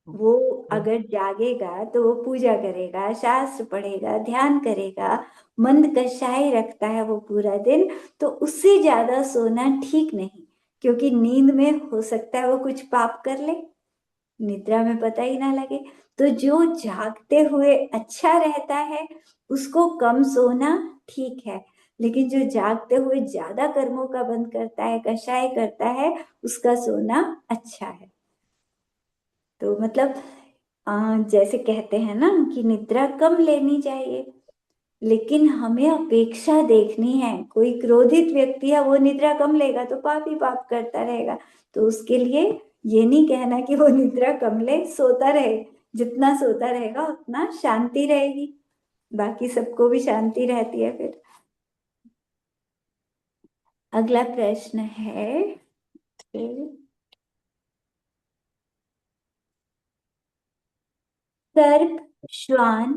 Speaker 1: वो अगर जागेगा तो वो पूजा करेगा, शास्त्र पढ़ेगा, ध्यान करेगा, मंद कषाय रखता है वो पूरा दिन, तो उससे ज्यादा सोना ठीक नहीं, क्योंकि नींद में हो सकता है वो कुछ पाप कर ले, निद्रा में पता ही ना लगे। तो जो जागते हुए अच्छा रहता है उसको कम सोना ठीक है, लेकिन जो जागते हुए ज्यादा कर्मों का बंध करता है, कषाय करता है, उसका सोना अच्छा है। तो मतलब जैसे कहते हैं ना कि निद्रा कम लेनी चाहिए, लेकिन हमें अपेक्षा देखनी है। कोई क्रोधित व्यक्ति है, वो निद्रा कम लेगा तो पाप ही पाप करता रहेगा, तो उसके लिए ये नहीं कहना कि वो निद्रा कम ले, सोता रहे, जितना सोता रहेगा उतना शांति रहेगी, बाकी सबको भी शांति रहती है फिर। अगला प्रश्न है, सर्प, श्वान,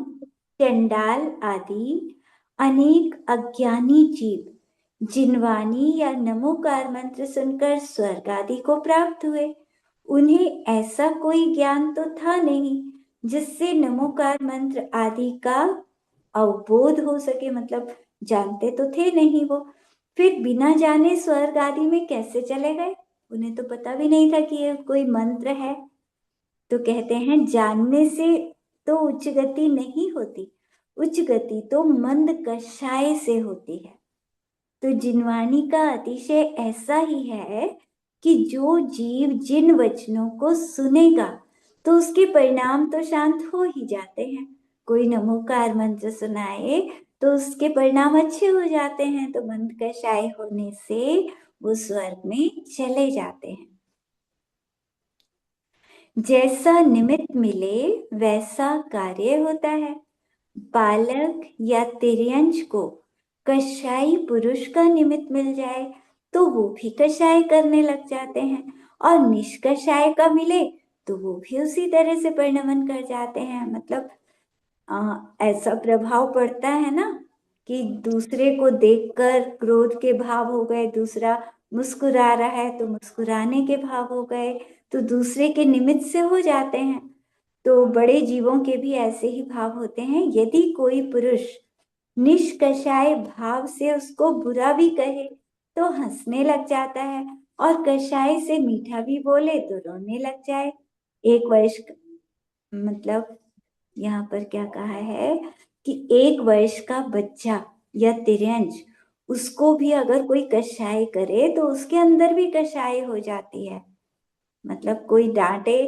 Speaker 1: चंडाल आदि अनेक अज्ञानी जीव जिनवाणी या नमोकार मंत्र सुनकर स्वर्ग आदि को प्राप्त हुए। उन्हें ऐसा कोई ज्ञान तो था नहीं जिससे नमोकार मंत्र आदि का अवबोध हो सके, मतलब जानते तो थे नहीं वो, फिर बिना जाने स्वर्ग आदि में कैसे चले गए? उन्हें तो पता भी नहीं था कि ये कोई मंत्र है। तो कहते हैं जानने से तो उच्च गति नहीं होती, उच्च गति तो मंद कषाय से होती है। तो जिनवाणी का अतिशय ऐसा ही है कि जो जीव जिन वचनों को सुनेगा तो उसके परिणाम तो शांत हो ही जाते हैं। कोई नमोकार मंत्र सुनाए तो उसके परिणाम अच्छे हो जाते हैं, तो मंद कषाय होने से वो स्वर्ग में चले जाते हैं। जैसा निमित्त मिले वैसा कार्य होता है। बालक या तिर्यंच को कषाई पुरुष का निमित्त मिल जाए तो वो भी कषाय करने लग जाते हैं, और निष्कषाय का मिले तो वो भी उसी तरह से परिणमन कर जाते हैं। मतलब ऐसा प्रभाव पड़ता है ना कि दूसरे को देखकर क्रोध के भाव हो गए, दूसरा मुस्कुरा रहा है तो मुस्कुराने के भाव हो गए, तो दूसरे के निमित्त से हो जाते हैं। तो बड़े जीवों के भी ऐसे ही भाव होते हैं। यदि कोई पुरुष निष्कषाय भाव से उसको बुरा भी कहे तो हंसने लग जाता है, और कषाय से मीठा भी बोले तो रोने लग जाए। एक वर्ष मतलब यहाँ पर क्या कहा है कि एक वर्ष का बच्चा या तिर्यंज, उसको भी अगर कोई कषाय करे तो उसके अंदर भी कषाय हो जाती है। मतलब कोई डांटे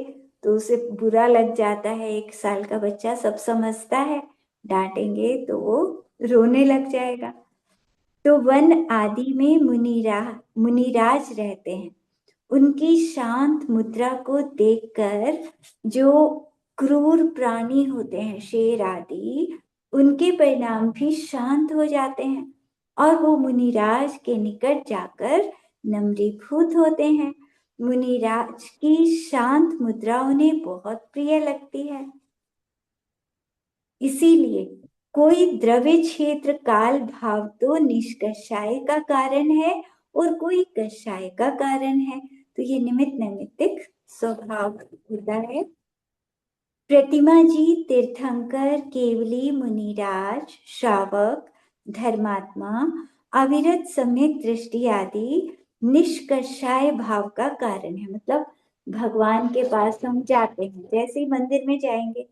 Speaker 1: तो उसे बुरा लग जाता है, 1 साल का बच्चा सब समझता है, डांटेंगे तो वो रोने लग जाएगा। तो वन आदि में मुनिराज रहते हैं। उनकी शांत मुद्रा को देखकर जो क्रूर प्राणी होते हैं, शेर आदि, उनके परिणाम भी शांत हो जाते हैं और वो मुनिराज के निकट जाकर नम्रीभूत होते हैं। मुनिराज की शांत मुद्रा उन्हें बहुत प्रिय लगती है। इसीलिए कोई द्रव्य क्षेत्र काल भाव तो निष्कर्षाय का कारण है और कोई कषाय का कारण है। तो ये निमित्त नैमित्तिक स्वभाव होता है। प्रतिमा जी, तीर्थंकर, केवली, मुनिराज, श्रावक, धर्मात्मा, अविरत सम्यक दृष्टि आदि निष्कर्षाय भाव का कारण है। मतलब भगवान के पास हम जाते हैं, जैसे ही मंदिर में जाएंगे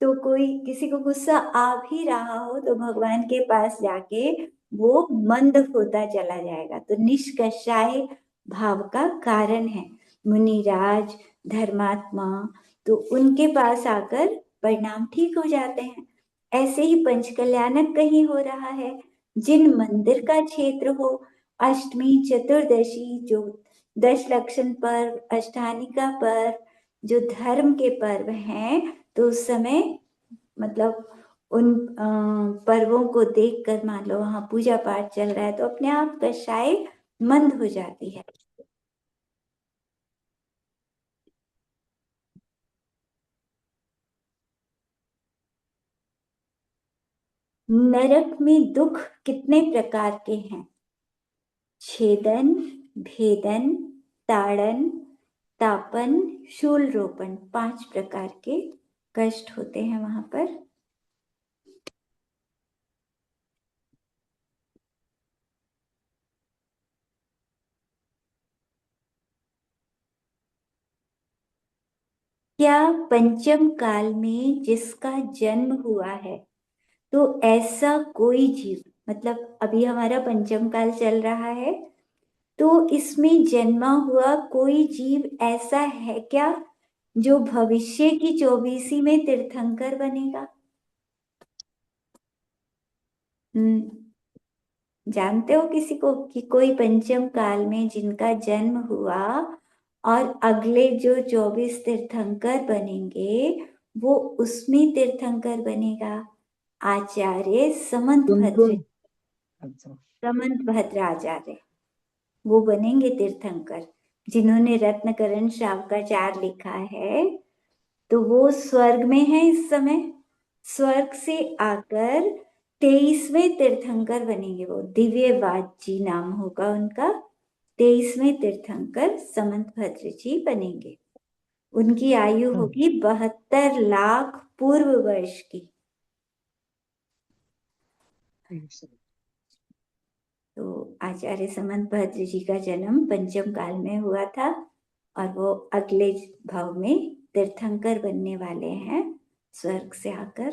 Speaker 1: तो कोई किसी को गुस्सा आ भी रहा हो तो भगवान के पास जाके वो मंद होता चला जाएगा, तो निष्कर्षाय भाव का कारण है। मुनिराज, धर्मात्मा, तो उनके पास आकर परिणाम ठीक हो जाते हैं। ऐसे ही पंचकल्याणक कहीं हो रहा है, जिन मंदिर का क्षेत्र हो, अष्टमी, चतुर्दशी, जो 10 लक्षण पर्व, अष्टानिका पर्व, जो धर्म के पर्व हैं, तो उस समय मतलब उन पर्वों को देखकर मान लो वहां पूजा पाठ चल रहा है तो अपने आप कषाय मंद हो जाती है। नरक में दुख कितने प्रकार के हैं? छेदन, भेदन, ताड़न, तापन, शूल रोपण, 5 प्रकार के कष्ट होते हैं वहां पर। क्या पंचम काल में जिसका जन्म हुआ है, तो ऐसा कोई जीव, मतलब अभी हमारा पंचम काल चल रहा है, तो इसमें जन्मा हुआ कोई जीव ऐसा है क्या जो भविष्य की 24वीं में तीर्थंकर बनेगा? जानते हो किसी को कि कोई पंचम काल में जिनका जन्म हुआ और अगले जो 24 तीर्थंकर बनेंगे वो उसमें तीर्थंकर बनेगा? आचार्य समंत
Speaker 2: कौन
Speaker 1: भद्र,
Speaker 2: कौन? अच्छा।
Speaker 1: समंत भद्र आचार्य, वो बनेंगे तीर्थंकर, जिन्होंने रत्नकरण शावकाचार लिखा है। तो वो स्वर्ग में है इस समय, स्वर्ग से आकर 23वें तीर्थंकर बनेंगे। वो दिव्यवाद जी नाम होगा उनका। 23वें तीर्थंकर समंत भद्र जी बनेंगे। उनकी आयु होगी 72 लाख पूर्व वर्ष की। तो आचार्य समंत भद्र जी का जन्म पंचम काल में हुआ था और वो अगले भाव में तीर्थंकर बनने वाले हैं स्वर्ग से आकर।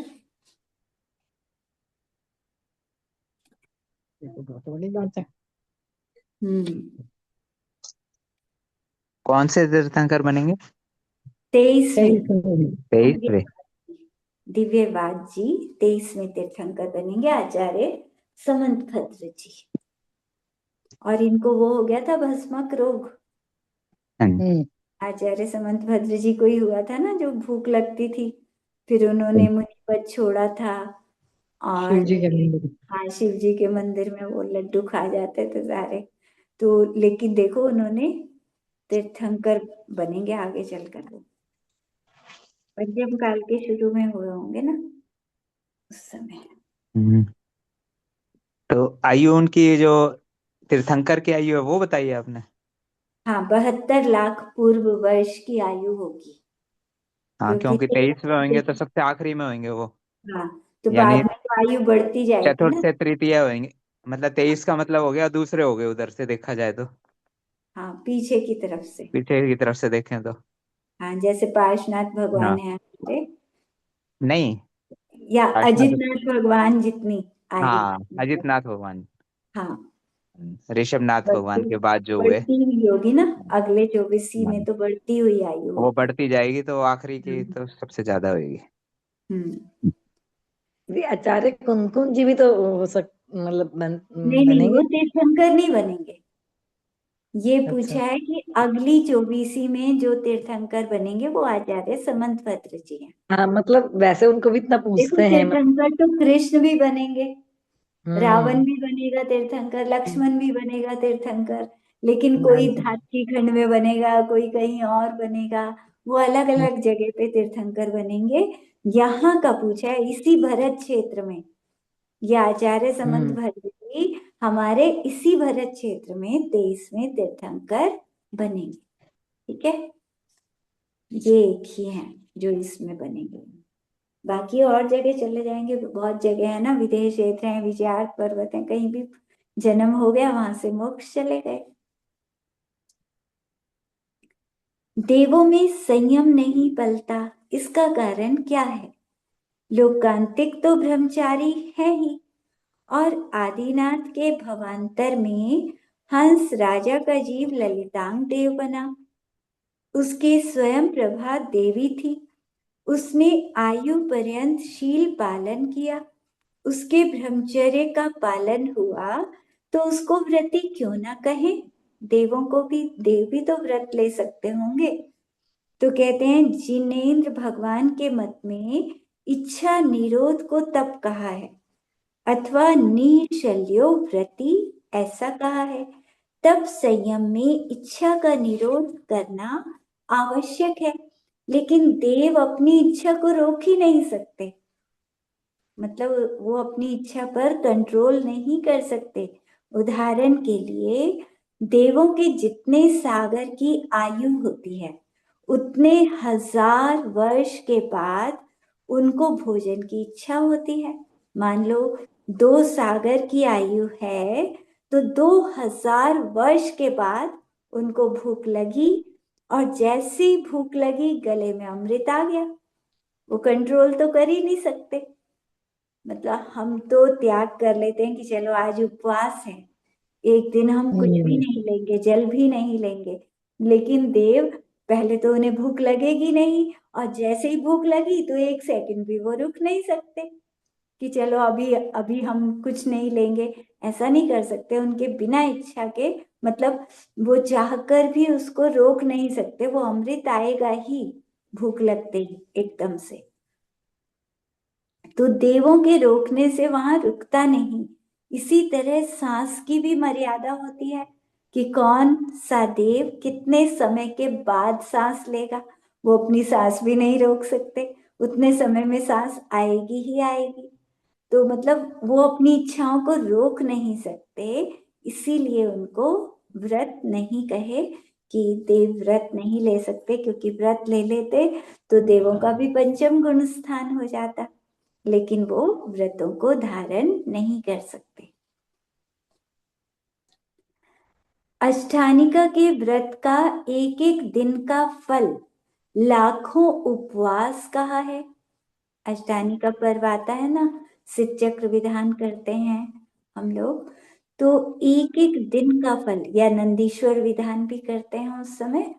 Speaker 2: ये तो बहुत बड़ी बात है।
Speaker 1: हम्म।
Speaker 4: कौन से तीर्थंकर बनेंगे?
Speaker 1: 23वें।
Speaker 4: 23वें।
Speaker 1: दिव्यवाद जी 23वें तीर्थंकर बनेंगे, आचार्य समंत भद्र जी। और इनको वो हो गया था भस्मक रोग। आचार्य समंत भद्र जी को ही हुआ था ना, जो भूख लगती थी, फिर उन्होंने मुनि पद छोड़ा था।
Speaker 2: शिव
Speaker 1: और
Speaker 2: जी के मंदिर।
Speaker 1: हाँ, शिव जी के मंदिर में वो लड्डू खा जाते थे सारे। तो लेकिन देखो उन्होंने तीर्थंकर बनेंगे आगे चलकर, वो पंचम काल के शुरू में हुए होंगे ना उस समय।
Speaker 4: हम्म। तो आयु उनकी जो तीर्थंकर की आयु है वो बताइए आपने।
Speaker 1: हाँ, 72 लाख पूर्व वर्ष की आयु होगी,
Speaker 4: हाँ,
Speaker 1: क्योंकि
Speaker 4: क्योंकि 23वें होंगे तो सबसे आखिरी में होंगे वो।
Speaker 1: हाँ, तो
Speaker 4: यानी
Speaker 1: बाद में तो आयु बढ़ती जाएगी
Speaker 4: चतुर्थ
Speaker 1: ना।
Speaker 4: से तृतीय होंगे। मतलब 23 का मतलब हो गया दूसरे हो गए उधर से देखा जाए तो।
Speaker 1: हाँ, पीछे की तरफ से।
Speaker 4: पीछे की तरफ से देखें तो?
Speaker 1: हाँ, जैसे पार्श्वनाथ भगवान
Speaker 4: हाँ।
Speaker 1: है हमारे,
Speaker 4: नहीं,
Speaker 1: या
Speaker 4: पार्श्वनाथ।
Speaker 1: अजितनाथ भगवान जितनी आयु।
Speaker 4: हाँ, अजितनाथ भगवान।
Speaker 1: हाँ,
Speaker 4: ऋषभनाथ
Speaker 1: बढ़ती
Speaker 4: भगवान के बाद जो हुए।
Speaker 1: बढ़ती हुई होगी ना, अगले 24 में
Speaker 4: हाँ,
Speaker 1: तो बढ़ती हुई आयु
Speaker 4: वो
Speaker 1: होगी।
Speaker 4: बढ़ती जाएगी तो आखिरी की
Speaker 1: हम्म।
Speaker 4: तो सबसे ज्यादा होगी।
Speaker 1: हम्म।
Speaker 2: ये आचार्य कौन कौन जी भी तो हो मतलब
Speaker 1: नहीं नहीं,
Speaker 2: बनेंगे।
Speaker 1: वो तीर्थंकर नहीं बनेंगे। ये
Speaker 2: अच्छा।
Speaker 1: पूछा है कि अगली 24 में जो तीर्थंकर बनेंगे वो आचार्य समंतभद्र जी हैं।
Speaker 2: हाँ मतलब वैसे उनको भी इतना
Speaker 1: देखो,
Speaker 2: पूछते हैं
Speaker 1: तीर्थंकर तो कृष्ण भी बनेंगे, रावण
Speaker 2: हम्म।
Speaker 1: भी बनेगा तीर्थंकर, लक्ष्मण भी बनेगा तीर्थंकर, लेकिन
Speaker 2: हाँ
Speaker 1: कोई
Speaker 2: जी।
Speaker 1: धातृ खंड में बनेगा, कोई कहीं और बनेगा। वो अलग
Speaker 2: हम्म।
Speaker 1: अलग जगह पे तीर्थंकर बनेंगे। यहाँ का पूछा है इसी भरत क्षेत्र में, या आचार्य समंत
Speaker 2: हम्म।
Speaker 1: भट्ट जी हमारे इसी भरत क्षेत्र में 23वें तीर्थंकर बनेंगे। ठीक है, ये एक ही हैं जो इसमें बनेंगे। बाकी और जगह चले जाएंगे, बहुत जगह है ना, विदेह क्षेत्र है, विजयार्थ पर्वत है, कहीं भी जन्म हो गया वहां से मोक्ष चले गए। देवों में संयम नहीं पलता, इसका कारण क्या है? लोकांतिक तो ब्रह्मचारी है ही, और आदिनाथ के भवांतर में हंस राजा का जीव ललितांग देव बना। उसके स्वयं प्रभा देवी थी, उसने आयु पर्यंत शील पालन किया। उसके ब्रह्मचर्य का पालन हुआ तो उसको व्रती क्यों ना कहे? देवों को भी, देव भी तो व्रत ले सकते होंगे। तो कहते हैं जिनेन्द्र भगवान के मत में इच्छा निरोध को तप कहा है, अथवा निशल्यो व्रति ऐसा कहा है। तब संयम में इच्छा का निरोध करना आवश्यक है, लेकिन देव अपनी इच्छा को रोक ही नहीं सकते। मतलब वो अपनी इच्छा पर कंट्रोल नहीं कर सकते। उदाहरण के लिए, देवों के जितने सागर की आयु होती है उतने 1000 वर्ष के बाद उनको भोजन की इच्छा होती है। मान लो 2 सागर की आयु है, तो 2000 वर्ष के बाद उनको भूख लगी, और जैसी भूख लगी गले में अमृत आ गया। वो कंट्रोल तो कर ही नहीं सकते। मतलब हम तो त्याग कर लेते हैं कि चलो आज उपवास है, एक दिन हम कुछ भी
Speaker 2: हम्म।
Speaker 1: नहीं लेंगे, जल भी नहीं लेंगे। लेकिन देव, पहले तो उन्हें भूख लगेगी नहीं, और जैसे ही भूख लगी तो 1 सेकंड भी वो रुक नहीं सकते कि चलो अभी अभी हम कुछ नहीं लेंगे। ऐसा नहीं कर सकते उनके बिना इच्छा के। मतलब वो चाहकर भी उसको रोक नहीं सकते, वो अमृत आएगा ही भूख लगते ही एकदम से। तो देवों के रोकने से वहां रुकता नहीं। इसी तरह सांस की भी मर्यादा होती है कि कौन सा देव कितने समय के बाद सांस लेगा। वो अपनी सांस भी नहीं रोक सकते, उतने समय में सांस आएगी ही आएगी। तो मतलब वो अपनी इच्छाओं को रोक नहीं सकते, इसीलिए उनको व्रत नहीं कहे कि देव व्रत नहीं ले सकते, क्योंकि व्रत ले लेते तो देवों का भी पंचम गुण स्थान हो जाता, लेकिन वो व्रतों को धारण नहीं कर सकते। अष्टानिका के व्रत का एक एक दिन का फल लाखों उपवास कहा है। अष्टानिका पर्व आता है ना, सिद्ध चक्र विधान करते हैं हम लोग, तो एक एक दिन का फल, या नंदीश्वर विधान भी करते हैं उस समय,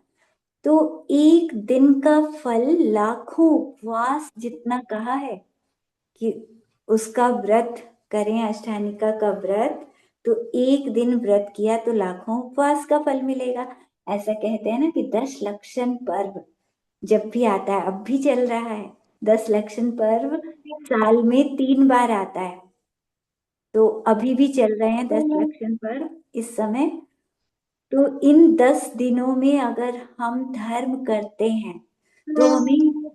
Speaker 1: तो एक दिन का फल लाखों उपवास जितना कहा है कि उसका व्रत करें, अष्टानिका का व्रत। तो एक दिन व्रत किया तो लाखों उपवास का फल मिलेगा। ऐसा कहते हैं ना कि 10 लक्षण पर्व जब भी आता है, अब भी चल रहा है, 10 लक्षण पर्व साल में 3 बार आता है। तो अभी भी चल रहे हैं 10 लक्षण पर्व इस समय। तो इन 10 दिनों में अगर हम धर्म करते हैं तो हमें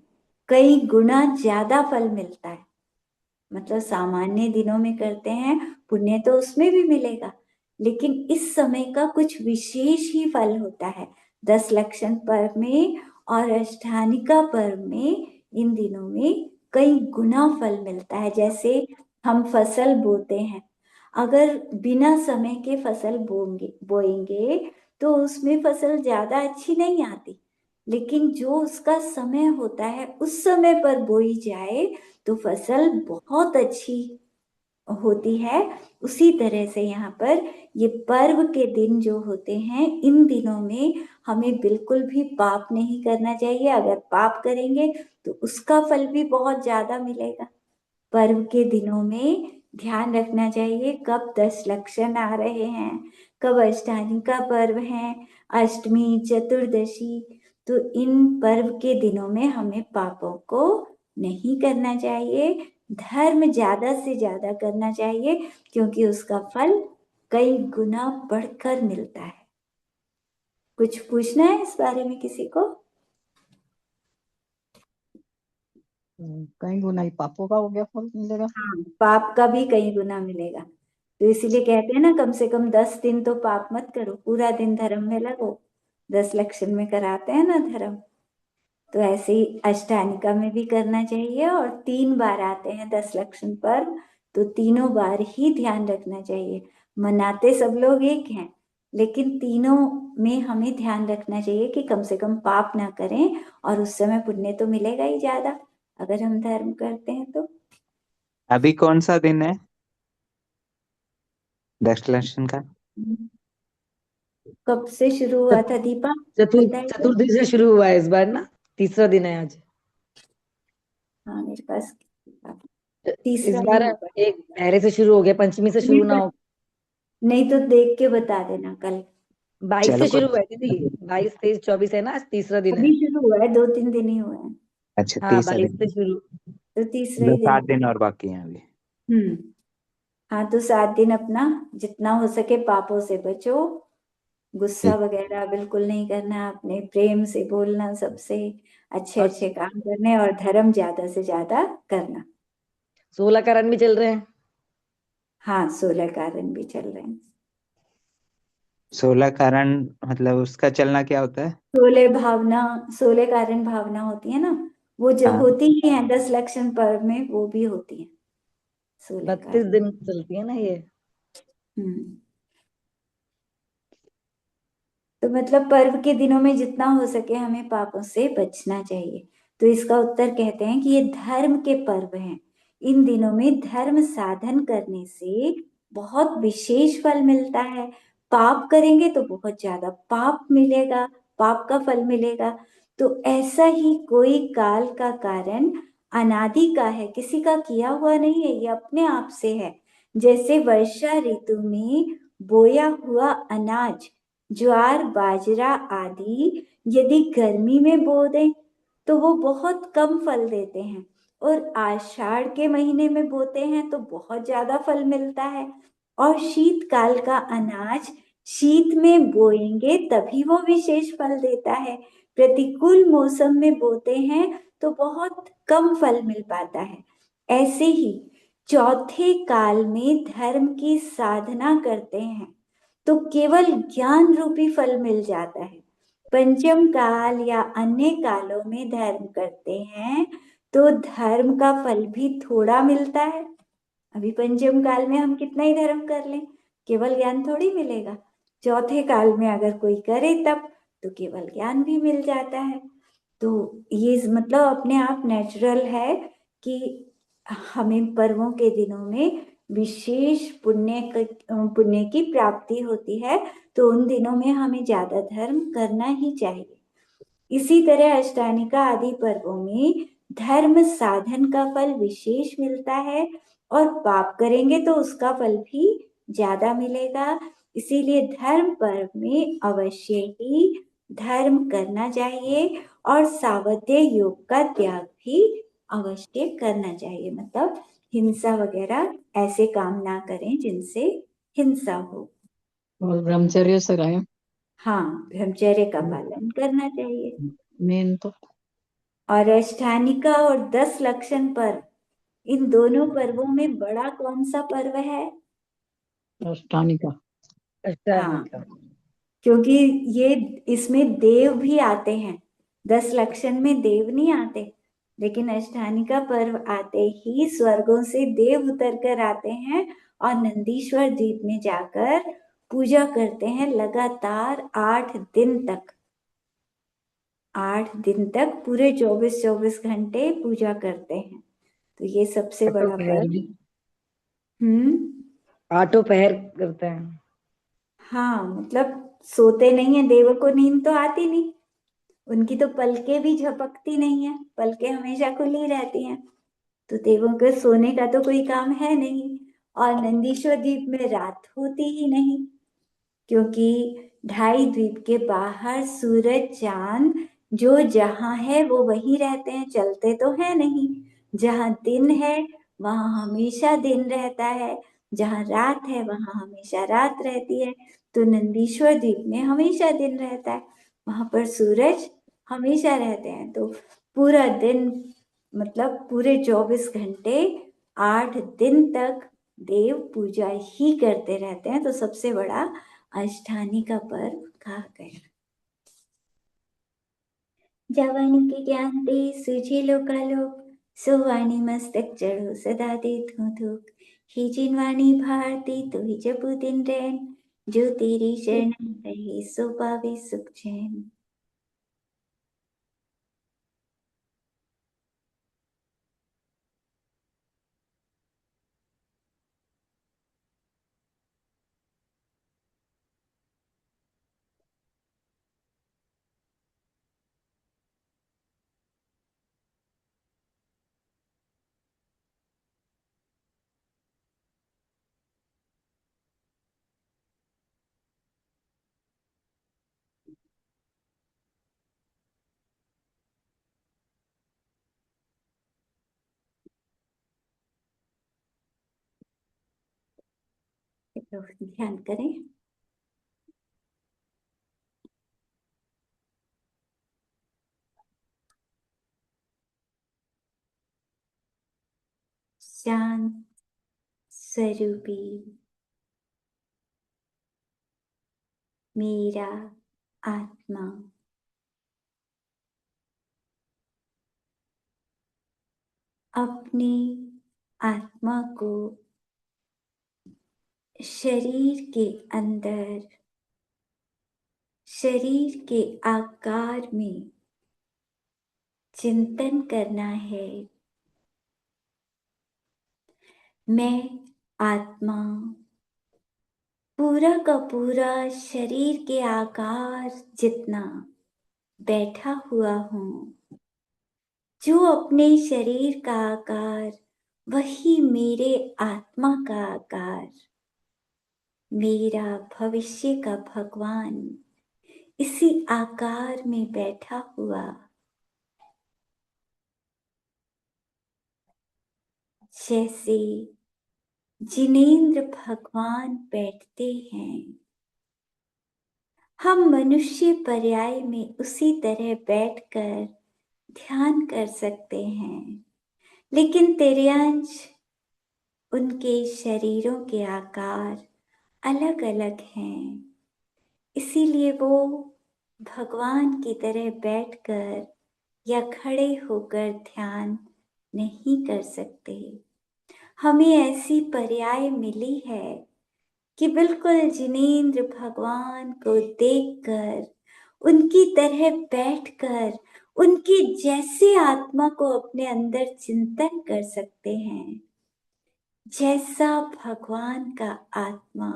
Speaker 1: कई गुना ज्यादा फल मिलता है। मतलब सामान्य दिनों में करते हैं, पुण्य तो उसमें भी मिलेगा, लेकिन इस समय का कुछ विशेष ही फल होता है 10 लक्षण पर्व में, और अष्टानिका पर्व में इन दिनों में कई गुना फल मिलता है। जैसे हम फसल बोते हैं, अगर बिना समय के फसल बोएंगे तो उसमें फसल ज्यादा अच्छी नहीं आती। लेकिन जो उसका समय होता है उस समय पर बोई जाए तो फसल बहुत अच्छी होती है। उसी तरह से यहाँ पर ये पर्व के दिन जो होते हैं, इन दिनों में हमें बिल्कुल भी पाप नहीं करना चाहिए। अगर पाप करेंगे तो उसका फल भी बहुत ज्यादा मिलेगा। पर्व के दिनों में ध्यान रखना चाहिए कब 10 लक्षण आ रहे हैं, कब अष्टमी का पर्व है, अष्टमी, चतुर्दशी। तो इन पर्व के दिनों में हमें पापों को नहीं करना चाहिए, धर्म ज्यादा से ज्यादा करना चाहिए, क्योंकि उसका फल कई गुना बढ़कर मिलता है। कुछ पूछना है इस बारे में किसी को?
Speaker 5: कहीं गुना ही पापों का हो गया फल मिलेगा।
Speaker 1: हाँ, पाप का भी कई गुना मिलेगा। तो इसीलिए कहते हैं ना, कम से कम 10 दिन तो पाप मत करो, पूरा दिन धर्म में लगो। 10 लक्षण में कराते हैं ना धर्म, तो ऐसे ही अष्टानिका में भी करना चाहिए। और 3 बार आते हैं 10 लक्षण पर, तो तीनों बार ही ध्यान रखना चाहिए। मनाते सब लोग एक हैं, लेकिन तीनों में हमें ध्यान रखना चाहिए कि कम से कम पाप ना करें, और उस समय पुण्य तो मिलेगा ही ज्यादा अगर हम धर्म करते हैं तो।
Speaker 4: अभी कौन सा दिन है 10 लक्षण का?
Speaker 1: कब से शुरू हुआ था दीपा, बताइए।
Speaker 2: चतुर्थी से शुरू हुआ है इस बार ना, तीसरा दिन है आज।
Speaker 1: हाँ, मेरे पास
Speaker 2: इस
Speaker 1: तीसरा
Speaker 2: बार
Speaker 1: ही होगा।
Speaker 2: एक पहले से शुरू हो गया, पंचमी से शुरू ना हो।
Speaker 1: नहीं तो देख के बता देना कल।
Speaker 2: 22
Speaker 4: चलो
Speaker 2: से शुरू हुआ है दीदी, 22, 23, 24 है ना, आज तीसरा दिन
Speaker 1: अभी
Speaker 2: है।
Speaker 1: शुरू हुआ है, 2-3 दिन ही हुए हैं,
Speaker 4: अच्छा,
Speaker 2: हाँ,
Speaker 4: तीसरा
Speaker 2: 22
Speaker 4: दिन।
Speaker 2: से शुरू।
Speaker 1: तो तीसरा
Speaker 4: दो
Speaker 1: ही दिन।
Speaker 4: 7 दिन और बाकी हैं अभी।
Speaker 1: हम्म। हाँ, तो 7 दिन अपना जितना हो सके पापों से बचो। गुस्सा
Speaker 4: ठीक।
Speaker 1: वगैरह बिल्कुल नहीं करना, अपने प्रेम से बोलना सबसे, अच्छे
Speaker 2: और
Speaker 1: अच्छे काम करने, और धर्म ज्यादा से ज्यादा करना।
Speaker 2: 16 का रन भी चल रहे हैं।
Speaker 1: हाँ, 16 कारण भी चल रहे हैं।
Speaker 4: 16 कारण मतलब उसका चलना क्या होता है?
Speaker 1: 16 भावना, 16 कारण भावना होती है ना, वो जो
Speaker 4: हाँ।
Speaker 1: होती ही है 10 लक्षण पर्व में, वो भी होती है
Speaker 2: 32
Speaker 1: 16 कारण।
Speaker 2: दिन चलती है ना ये।
Speaker 1: हम्म। तो मतलब पर्व के दिनों में जितना हो सके हमें पापों से बचना चाहिए। तो इसका उत्तर कहते हैं कि ये धर्म के पर्व हैं। इन दिनों में धर्म साधन करने से बहुत विशेष फल मिलता है। पाप करेंगे तो बहुत ज्यादा पाप मिलेगा, पाप का फल मिलेगा। तो ऐसा ही कोई काल का कारण अनादि का है, किसी का किया हुआ नहीं है, ये अपने आप से है। जैसे वर्षा ऋतु में बोया हुआ अनाज, ज्वार, बाजरा आदि यदि गर्मी में बो दें तो वो बहुत कम फल देते हैं, और आषाढ़ के महीने में बोते हैं तो बहुत ज्यादा फल मिलता है। और शीतकाल का अनाज शीत में बोएंगे तभी वो विशेष फल देता है। प्रतिकूल मौसम में बोते हैं तो बहुत कम फल मिल पाता है। ऐसे ही चौथे काल में धर्म की साधना करते हैं तो केवल ज्ञान रूपी फल मिल जाता है। पंचम काल या अन्य कालों में धर्म करते हैं तो धर्म का फल भी थोड़ा मिलता है। अभी पंचम काल में हम कितना ही धर्म कर लें, केवल ज्ञान थोड़ी मिलेगा। चौथे काल में अगर कोई करे तब तो केवल ज्ञान भी मिल जाता है। तो ये मतलब अपने आप नेचुरल है कि हमें पर्वों के दिनों में विशेष पुण्य की प्राप्ति होती है, तो उन दिनों में हमें ज्यादा धर्म करना ही चाहिए। इसी तरह अष्टानिका आदि पर्वों में धर्म साधन का फल विशेष मिलता है, और पाप करेंगे तो उसका फल भी ज्यादा मिलेगा। इसीलिए धर्म पर्व में अवश्य ही धर्म करना चाहिए, और सावध्य योग का त्याग भी अवश्य करना चाहिए। मतलब हिंसा वगैरह ऐसे काम ना करें जिनसे हिंसा हो।
Speaker 5: और ब्रह्मचर्य से रहें,
Speaker 1: हाँ, ब्रह्मचर्य का पालन करना चाहिए।
Speaker 5: मेन तो।
Speaker 1: और अष्टानिका और 10 लक्षण पर्व, इन दोनों पर्वों में बड़ा कौन सा पर्व है?
Speaker 5: अष्टानिका।
Speaker 1: हाँ,
Speaker 2: अष्टानिका।
Speaker 1: क्योंकि ये इसमें देव भी आते हैं। 10 लक्षण में देव नहीं आते, लेकिन अष्टानिका पर्व आते ही स्वर्गों से देव उतर कर आते हैं और नंदीश्वर द्वीप में जाकर पूजा करते हैं लगातार 8 दिन तक। 8 दिन तक पूरे 24 घंटे पूजा करते हैं। तो ये सबसे
Speaker 2: आठों
Speaker 1: बड़ा
Speaker 2: पहर
Speaker 1: पर्व।
Speaker 2: भी
Speaker 1: हम्म।
Speaker 2: 8 पहर करते हैं।
Speaker 1: हाँ, मतलब सोते नहीं है, देवों को नींद तो आती नहीं, उनकी तो पलकें भी झपकती नहीं है, पलकें हमेशा खुली रहती हैं। तो देवों के सोने का तो कोई काम है नहीं। और नंदीश्वर द्वीप में रात होती ही नहीं, क्योंकि 2.5 द्वीप के बाहर सूरज चांद जो जहां है वो वहीं रहते हैं, चलते तो है नहीं। जहां दिन है वहां हमेशा दिन रहता है, जहां रात है वहां हमेशा रात रहती है। तो नंदीश्वर द्वीप में हमेशा दिन रहता है, वहां पर सूरज हमेशा रहते हैं। तो पूरा दिन, मतलब पूरे 24 घंटे 8 दिन तक देव पूजा ही करते रहते हैं। तो सबसे बड़ा अष्टानी का पर्व कहा गया। जावानी के ज्ञान दे सूझे लोकालोक, सो वाणी मस्तक चढ़ो सदा दे धूं धूक। ही जिनवाणी भारती तो ही जपू दिन रैन, जो तेरी शरण रहे सो पावे सुख चैन। तो ध्यान करें। शांत स्वरूपी मेरा आत्मा अपनी आत्मा को शरीर के अंदर, शरीर के आकार में चिंतन करना है। मैं आत्मा पूरा का पूरा शरीर के आकार जितना बैठा हुआ हूं, जो अपने शरीर का आकार वही मेरे आत्मा का आकार, मेरा भविष्य का भगवान इसी आकार में बैठा हुआ, जैसे जिनेंद्र भगवान बैठते हैं। हम मनुष्य पर्याय में उसी तरह बैठकर ध्यान कर सकते हैं, लेकिन तिर्यांश उनके शरीरों के आकार अलग अलग हैं, इसीलिए वो भगवान की तरह बैठकर या खड़े होकर ध्यान नहीं कर सकते। हमें ऐसी पर्याय मिली है कि बिल्कुल जिनेंद्र भगवान को देखकर, उनकी तरह बैठकर, उनकी जैसे आत्मा को अपने अंदर चिंतन कर सकते हैं, जैसा भगवान का आत्मा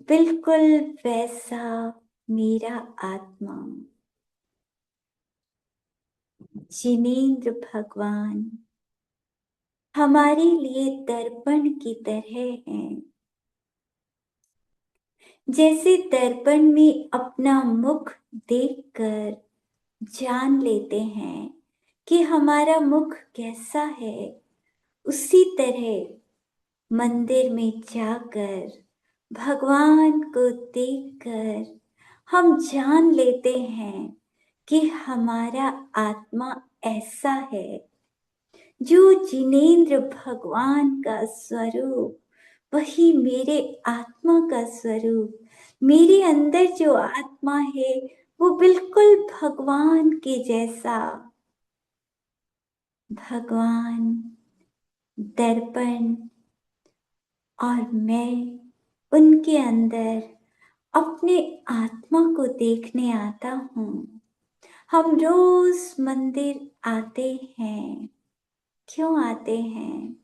Speaker 1: बिल्कुल वैसा मेरा आत्मा। जिनेंद्र भगवान हमारे लिए दर्पण की तरह हैं। जैसे दर्पण में अपना मुख देखकर जान लेते हैं कि हमारा मुख कैसा है, उसी तरह मंदिर में जाकर भगवान को देखकर हम जान लेते हैं कि हमारा आत्मा ऐसा है। जो जिनेंद्र भगवान का स्वरूप वही मेरे आत्मा का स्वरूप, मेरे अंदर जो आत्मा है वो बिल्कुल भगवान के जैसा। भगवान, दर्पण और मैं उनके अंदर अपने आत्मा को देखने आता हूँ। हम रोज मंदिर आते हैं। क्यों आते हैं?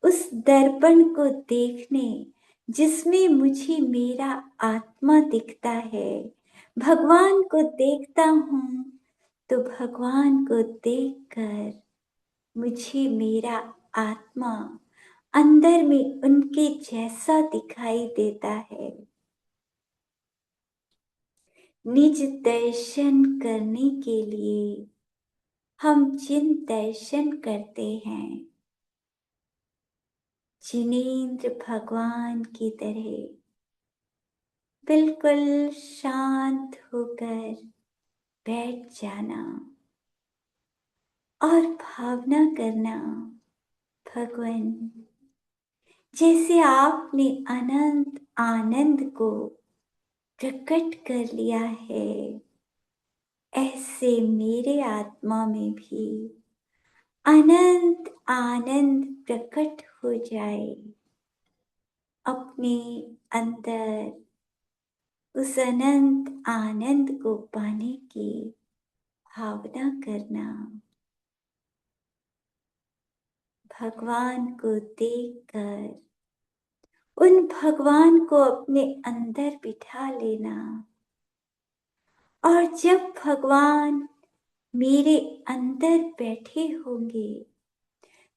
Speaker 1: उस दर्पण को देखने जिसमें मुझे मेरा आत्मा दिखता है। भगवान को देखता हूँ तो भगवान को देखकर मुझे मेरा आत्मा अंदर में उनके जैसा दिखाई देता है। निज दर्शन करने के लिए हम जिन दर्शन करते हैं, जिनेंद्र भगवान की तरह बिल्कुल शांत होकर बैठ जाना और भावना करना, भगवान जैसे आपने अनंत आनंद को प्रकट कर लिया है, ऐसे मेरे आत्मा में भी अनंत आनंद प्रकट हो जाए। अपने अंदर उस अनंत आनंद को पाने की भावना करना, भगवान को देखकर उन भगवान को अपने अंदर बिठा लेना। और जब भगवान मेरे अंदर बैठे होंगे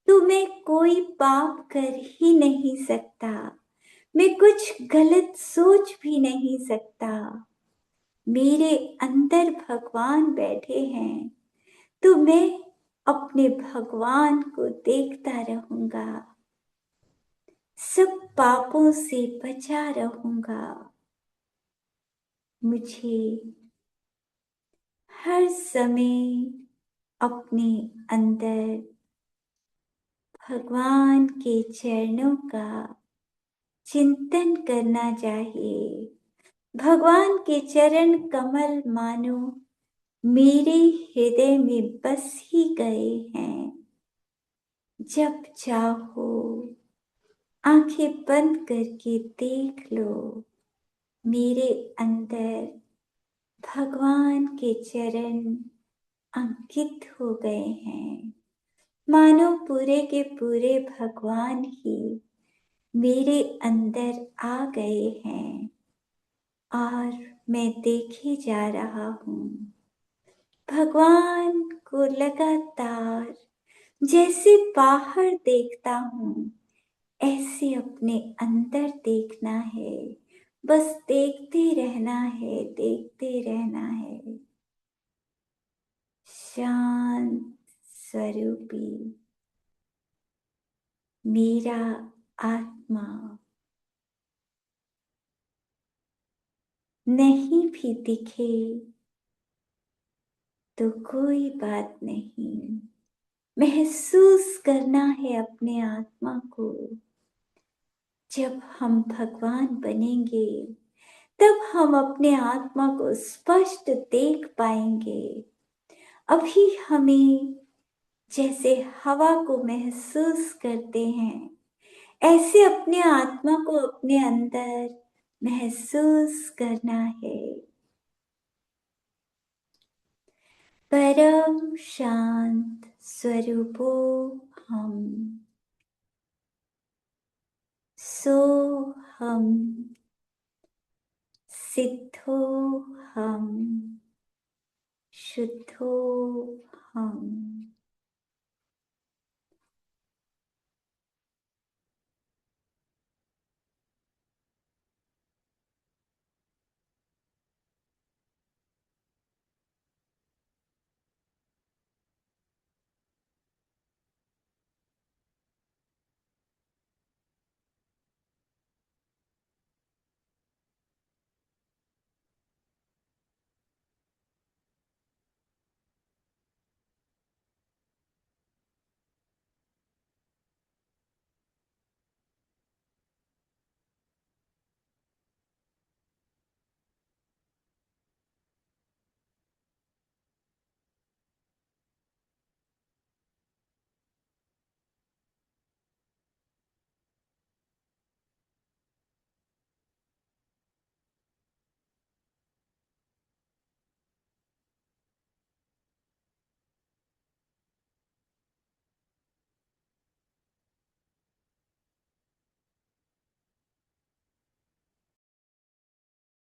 Speaker 1: तो मैं कोई पाप कर ही नहीं सकता, मैं कुछ गलत सोच भी नहीं सकता। मेरे अंदर भगवान बैठे हैं तो मैं अपने भगवान को देखता रहूंगा, सब पापों से बचा रहूंगा। मुझे हर समय अपने अंदर भगवान के चरणों का चिंतन करना चाहिए। भगवान के चरण कमल मानो मेरे हृदय में बस ही गए हैं। जब चाहो आंखें बंद करके देख लो, मेरे अंदर भगवान के चरण अंकित हो गए हैं। मानो पूरे के पूरे भगवान ही मेरे अंदर आ गए हैं और मैं देखे जा रहा हूँ। भगवान को लगातार जैसे बाहर देखता हूँ, ऐसे अपने अंदर देखना है। बस देखते रहना है, देखते रहना है। शांत स्वरूपी मेरा आत्मा नहीं भी दिखे तो कोई बात नहीं, महसूस करना है अपने आत्मा को। जब हम भगवान बनेंगे तब हम अपने आत्मा को स्पष्ट देख पाएंगे। अभी हमें जैसे हवा को महसूस करते हैं, ऐसे अपने आत्मा को अपने अंदर महसूस करना है। परम शांत स्वरूपो हम, सो हम, सिद्धो हम, शुद्धो हम।